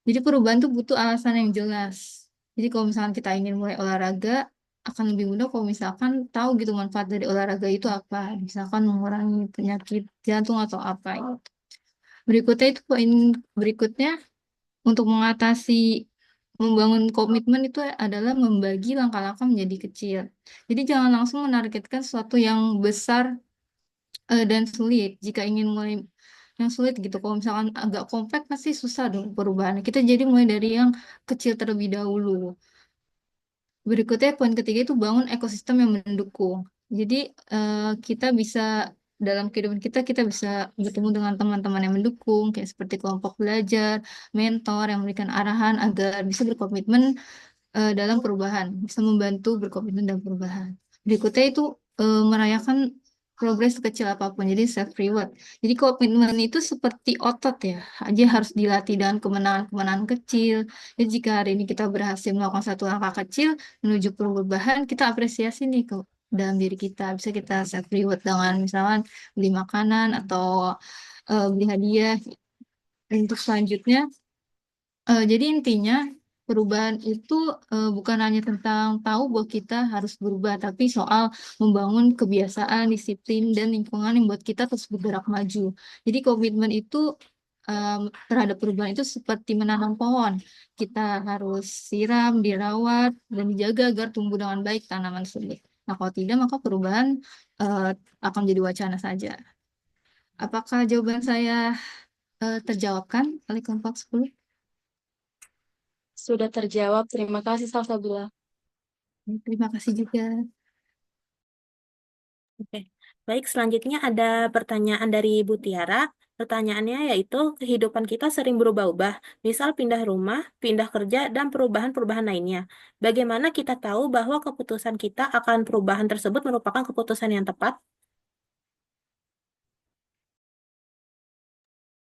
Jadi perubahan tuh butuh alasan yang jelas. Jadi kalau misalkan kita ingin mulai olahraga, akan lebih mudah kalau misalkan tahu gitu manfaat dari olahraga itu apa. Misalkan mengurangi penyakit jantung atau apa gitu. Berikutnya itu poin berikutnya untuk mengatasi membangun komitmen itu adalah membagi langkah-langkah menjadi kecil. Jadi jangan langsung menargetkan sesuatu yang besar dan sulit. Jika ingin mulai yang sulit gitu, kalau misalkan agak kompleks pasti susah dong perubahan. Kita jadi mulai dari yang kecil terlebih dahulu. Berikutnya poin ketiga itu bangun ekosistem yang mendukung. Jadi kita bisa dalam kehidupan kita bisa bertemu dengan teman-teman yang mendukung, kayak seperti kelompok belajar, mentor yang memberikan arahan agar bisa berkomitmen dalam perubahan, bisa membantu berkomitmen dalam perubahan. Berikutnya itu merayakan progres kecil apapun, jadi self reward. Jadi komitmen itu seperti otot ya, aja harus dilatih dengan kemenangan-kemenangan kecil. Jadi jika hari ini kita berhasil melakukan satu langkah kecil menuju perubahan, kita apresiasi nih ke dalam diri kita. Bisa kita self reward dengan misalnya beli makanan atau beli hadiah. Untuk selanjutnya, jadi intinya perubahan itu bukan hanya tentang tahu bahwa kita harus berubah, tapi soal membangun kebiasaan, disiplin, dan lingkungan yang buat kita terus bergerak maju. Jadi komitmen itu terhadap perubahan itu seperti menanam pohon. Kita harus siram, dirawat, dan dijaga agar tumbuh dengan baik tanaman tersebut. Nah, kalau tidak, maka perubahan akan menjadi wacana saja. Apakah jawaban saya terjawabkan oleh kelompok 10? Sudah terjawab. Terima kasih, Salsabila. Terima kasih juga. Oke, baik. Selanjutnya ada pertanyaan dari Bu Tiara. Pertanyaannya yaitu, kehidupan kita sering berubah-ubah, misal pindah rumah, pindah kerja, dan perubahan-perubahan lainnya. Bagaimana kita tahu bahwa keputusan kita akan perubahan tersebut merupakan keputusan yang tepat?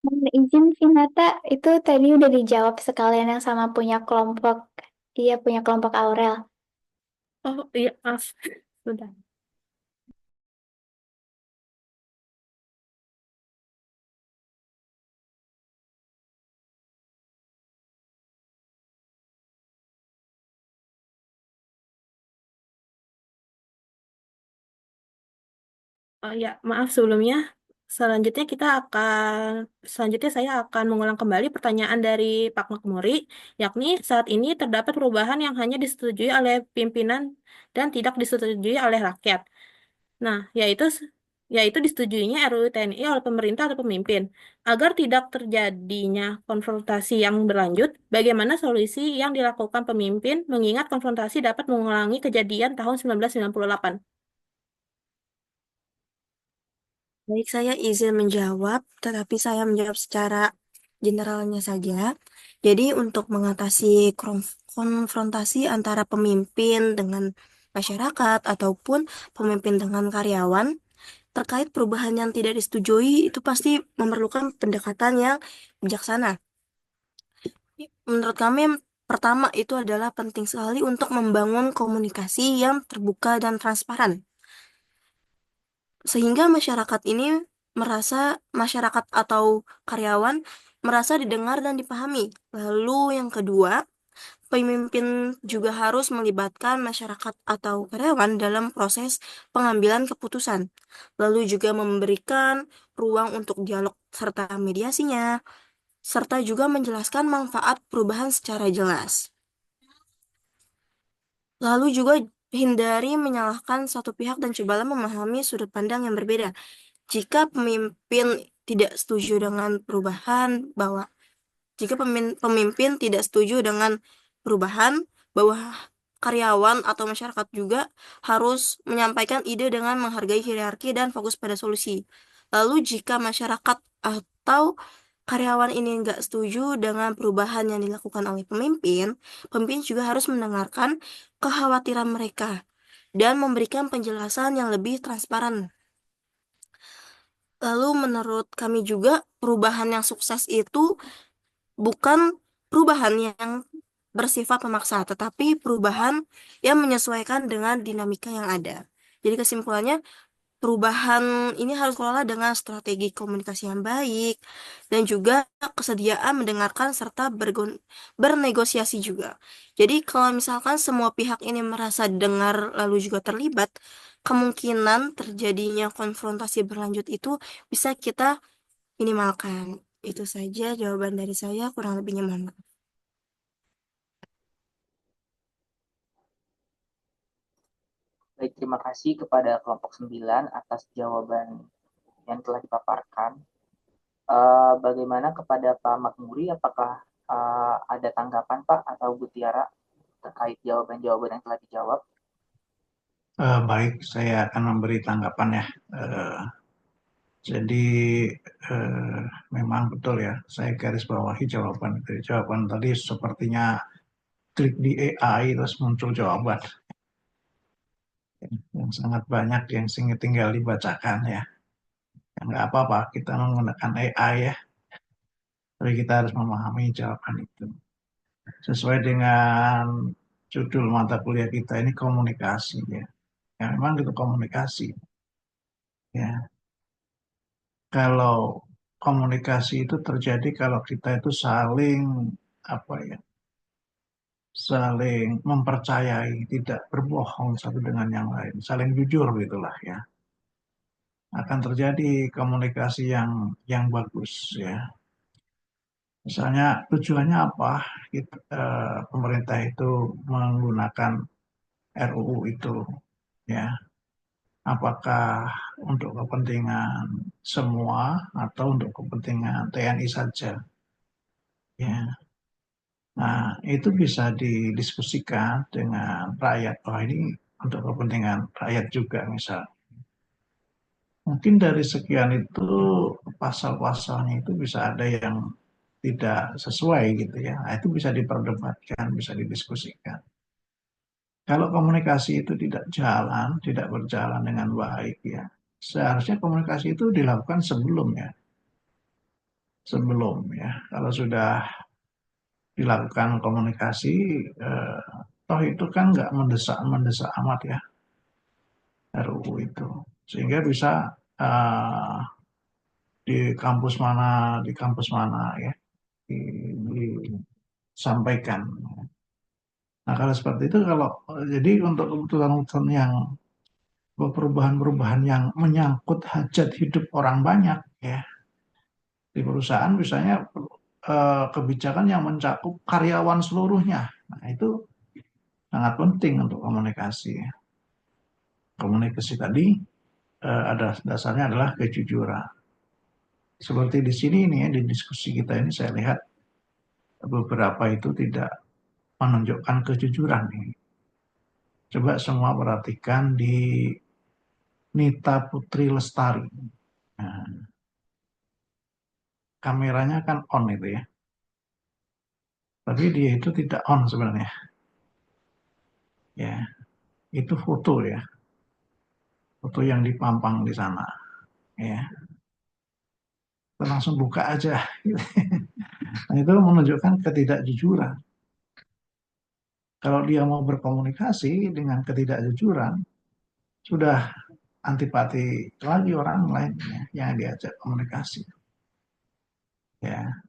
Mohon izin Vinata, itu tadi udah dijawab sekalian yang sama punya kelompok, iya punya kelompok Aurel. Oh iya, maaf. Sudah. Oh ya, maaf sebelumnya. Selanjutnya saya akan mengulang kembali pertanyaan dari Pak Makmuri, yakni saat ini terdapat perubahan yang hanya disetujui oleh pimpinan dan tidak disetujui oleh rakyat. Nah, yaitu disetujuinya RUU TNI oleh pemerintah atau pemimpin. Agar tidak terjadinya konfrontasi yang berlanjut, bagaimana solusi yang dilakukan pemimpin mengingat konfrontasi dapat mengulangi kejadian tahun 1998? Baik, saya izin menjawab, tetapi saya menjawab secara generalnya saja. Jadi untuk mengatasi konfrontasi antara pemimpin dengan masyarakat ataupun pemimpin dengan karyawan terkait perubahan yang tidak disetujui itu pasti memerlukan pendekatan yang bijaksana. Menurut kami yang pertama itu adalah penting sekali untuk membangun komunikasi yang terbuka dan transparan. Sehingga masyarakat atau karyawan merasa didengar dan dipahami. Lalu yang kedua, pemimpin juga harus melibatkan masyarakat atau karyawan dalam proses pengambilan keputusan. Lalu juga memberikan ruang untuk dialog serta mediasinya, serta juga menjelaskan manfaat perubahan secara jelas. Lalu juga hindari menyalahkan satu pihak dan cobalah memahami sudut pandang yang berbeda. Jika pemimpin tidak setuju dengan perubahan, pemimpin tidak setuju dengan perubahan, bahwa karyawan atau masyarakat juga harus menyampaikan ide dengan menghargai hierarki dan fokus pada solusi. Lalu jika masyarakat atau karyawan ini nggak setuju dengan perubahan yang dilakukan oleh pemimpin juga harus mendengarkan kekhawatiran mereka dan memberikan penjelasan yang lebih transparan. Lalu menurut kami juga perubahan yang sukses itu bukan perubahan yang bersifat memaksa, tetapi perubahan yang menyesuaikan dengan dinamika yang ada. Jadi kesimpulannya, perubahan ini harus dikelola dengan strategi komunikasi yang baik dan juga kesediaan mendengarkan serta bernegosiasi juga. Jadi kalau misalkan semua pihak ini merasa dengar lalu juga terlibat, kemungkinan terjadinya konfrontasi berlanjut itu bisa kita minimalkan. Itu saja jawaban dari saya, kurang lebihnya mohon maaf. Baik, terima kasih kepada kelompok 9 atas jawaban yang telah dipaparkan. Bagaimana kepada Pak Makmuri, apakah ada tanggapan Pak atau Bu Tiara terkait jawaban-jawaban yang telah dijawab? Baik, saya akan memberi tanggapan ya. Jadi memang betul ya, saya garis bawahi jawaban itu. Jawaban tadi sepertinya klik di AI terus muncul jawaban yang sangat banyak yang tinggal dibacakan ya. Ya nggak apa-apa, kita menggunakan AI ya, tapi kita harus memahami jawaban itu. Sesuai dengan judul mata kuliah kita ini komunikasi ya. Ya memang itu komunikasi. Ya, kalau komunikasi itu terjadi kalau kita itu saling saling mempercayai, tidak berbohong satu dengan yang lain, saling jujur gitulah ya. Akan terjadi komunikasi yang bagus ya. Misalnya tujuannya apa? Pemerintah itu menggunakan RUU itu ya. Apakah untuk kepentingan semua atau untuk kepentingan TNI saja, ya. Nah, itu bisa didiskusikan dengan rakyat. Oh, ini untuk kepentingan rakyat juga misal. Mungkin dari sekian itu pasal-pasalnya itu bisa ada yang tidak sesuai gitu ya. Nah, itu bisa diperdebatkan, bisa didiskusikan. Kalau komunikasi itu tidak berjalan dengan baik ya, seharusnya komunikasi itu dilakukan sebelum ya. Sebelum ya. Kalau sudah dilakukan komunikasi, toh itu kan nggak mendesak amat ya RUU itu. Sehingga bisa di kampus mana ya disampaikan. Nah kalau seperti itu jadi untuk kebutuhan yang perubahan-perubahan yang menyangkut hajat hidup orang banyak ya di perusahaan misalnya kebijakan yang mencakup karyawan seluruhnya. Nah itu sangat penting untuk komunikasi. Komunikasi tadi ada dasarnya adalah kejujuran. Seperti di sini nih ya, di diskusi kita ini saya lihat beberapa itu tidak menunjukkan kejujuran nih. Coba semua perhatikan di Nita Putri Lestari. Nah, kameranya kan on itu ya. Tapi dia itu tidak on sebenarnya. Ya, itu foto ya. Foto yang dipampang di sana. Ya. Kita langsung buka aja. Nah, itu menunjukkan ketidakjujuran. Kalau dia mau berkomunikasi dengan ketidakjujuran, sudah antipati lagi orang lain ya, yang diajak komunikasi. Ya.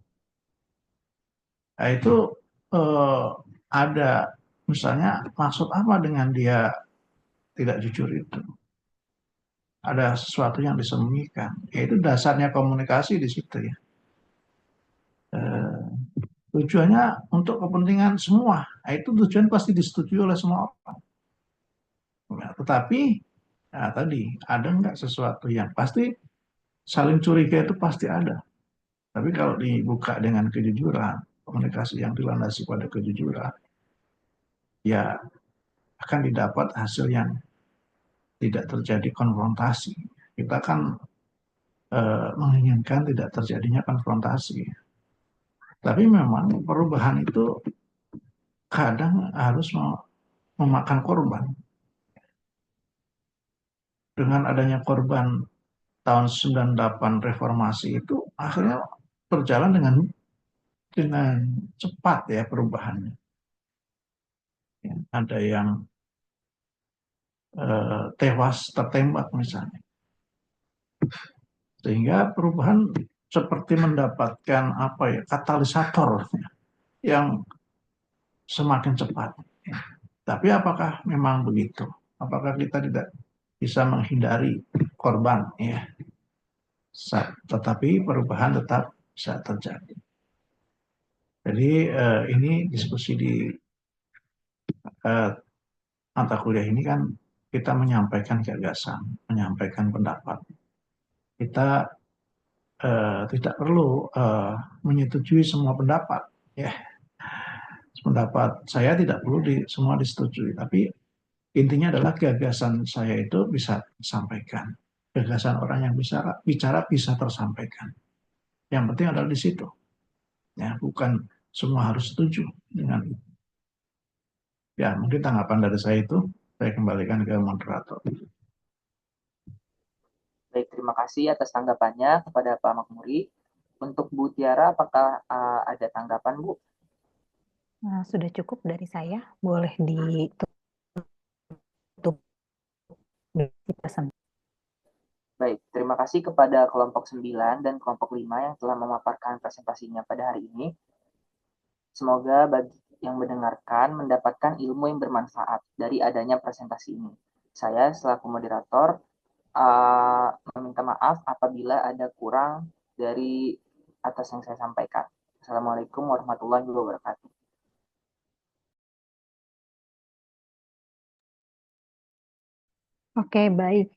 Nah, itu ada misalnya maksud apa dengan dia tidak jujur itu? Ada sesuatu yang disembunyikan. Yaitu dasarnya komunikasi di situ ya. Tujuannya untuk kepentingan semua. Nah, itu tujuan pasti disetujui oleh semua orang. Nah, tetapi tadi ada nggak sesuatu yang pasti saling curiga itu pasti ada. Tapi kalau dibuka dengan kejujuran, komunikasi yang dilandasi pada kejujuran, ya akan didapat hasil yang tidak terjadi konfrontasi. Kita kan menginginkan tidak terjadinya konfrontasi. Tapi memang perubahan itu kadang harus memakan korban. Dengan adanya korban tahun 98 reformasi itu akhirnya berjalan dengan cepat ya perubahannya. Ya, ada yang tewas tertembak misalnya. Sehingga perubahan seperti mendapatkan katalisator yang semakin cepat. Tapi apakah memang begitu? Apakah kita tidak bisa menghindari korban? Ya. Tetapi perubahan tetap bisa terjadi. Jadi ini diskusi di mata kuliah ini kan kita menyampaikan gagasan, menyampaikan pendapat. Kita tidak perlu menyetujui semua pendapat. Ya. Pendapat saya tidak perlu semua disetujui, tapi intinya adalah gagasan saya itu bisa disampaikan. Gagasan orang yang bicara bisa tersampaikan. Yang penting adalah di situ. Ya, bukan semua harus setuju dengan itu. Ya, mungkin tanggapan dari saya itu saya kembalikan ke moderator. Baik, terima kasih atas tanggapannya kepada Pak Makmuri. Untuk Bu Tiara, apakah ada tanggapan, Bu? Nah, sudah cukup dari saya. Boleh ditutup. Baik, terima kasih kepada kelompok 9 dan kelompok 5 yang telah memaparkan presentasinya pada hari ini. Semoga bagi yang mendengarkan mendapatkan ilmu yang bermanfaat dari adanya presentasi ini. Saya selaku moderator meminta maaf apabila ada kurang dari atas yang saya sampaikan. Assalamualaikum warahmatullahi wabarakatuh. Oke, baik.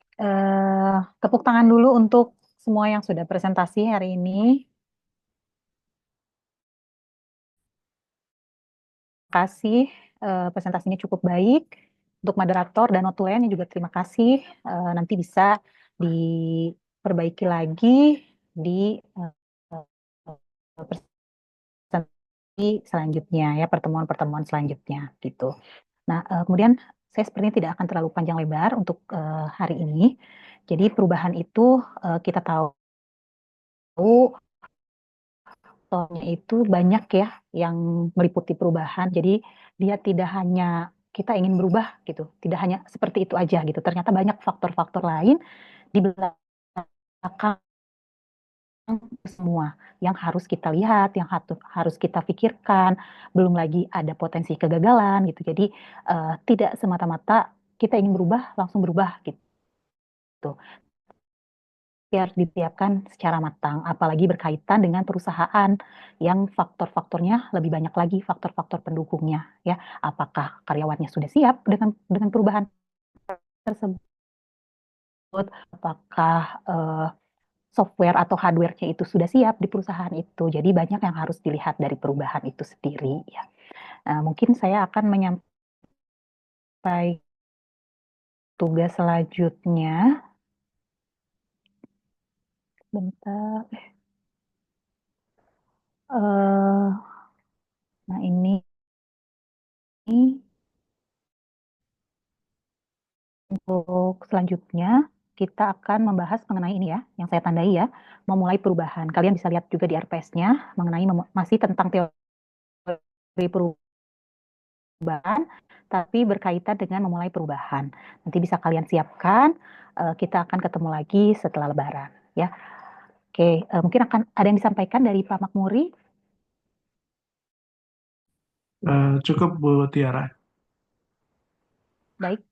Tepuk tangan dulu untuk semua yang sudah presentasi hari ini. Terima kasih, presentasinya cukup baik. Untuk moderator dan notulennya juga terima kasih. Nanti bisa diperbaiki lagi di presentasi selanjutnya ya, pertemuan-pertemuan selanjutnya gitu. Nah, kemudian saya sepertinya tidak akan terlalu panjang lebar untuk hari ini. Jadi perubahan itu kita tahu faktornya itu banyak ya yang meliputi perubahan. Jadi dia tidak hanya kita ingin berubah gitu, tidak hanya seperti itu aja gitu. Ternyata banyak faktor-faktor lain di belakang semua yang harus kita lihat, yang harus kita pikirkan. Belum lagi ada potensi kegagalan gitu. Jadi tidak semata-mata kita ingin berubah langsung berubah gitu. Harus disiapkan secara matang, apalagi berkaitan dengan perusahaan yang faktor-faktornya lebih banyak lagi, faktor-faktor pendukungnya ya. Apakah karyawannya sudah siap dengan perubahan tersebut? Apakah software atau hardware-nya itu sudah siap di perusahaan itu? Jadi banyak yang harus dilihat dari perubahan itu sendiri ya. Mungkin saya akan menyampaikan tugas selanjutnya. Bentar. Nah ini untuk selanjutnya kita akan membahas mengenai ini ya, yang saya tandai ya, memulai perubahan. Kalian bisa lihat juga di RPS-nya mengenai masih tentang teori perubahan, tapi berkaitan dengan memulai perubahan. Nanti bisa kalian siapkan, kita akan ketemu lagi setelah Lebaran ya. Oke, mungkin akan ada yang disampaikan dari Pak Makmuri. Cukup Bu Tiara. Baik,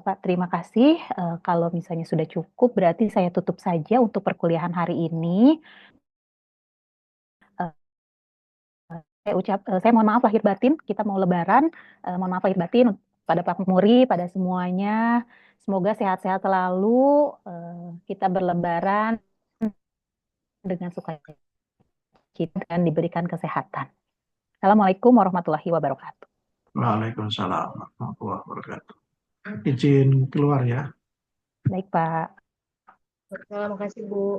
Pak, terima kasih. Kalau misalnya sudah cukup, berarti saya tutup saja untuk perkuliahan hari ini. Saya mohon maaf lahir batin, kita mau Lebaran. Mohon maaf lahir batin pada Pak Muri, pada semuanya. Semoga sehat-sehat selalu. Kita berlebaran dengan sukacita dan diberikan kesehatan. Assalamualaikum warahmatullahi wabarakatuh. Waalaikumsalam warahmatullahi wabarakatuh. Izin keluar ya. Baik, Pak. Terima kasih Bu.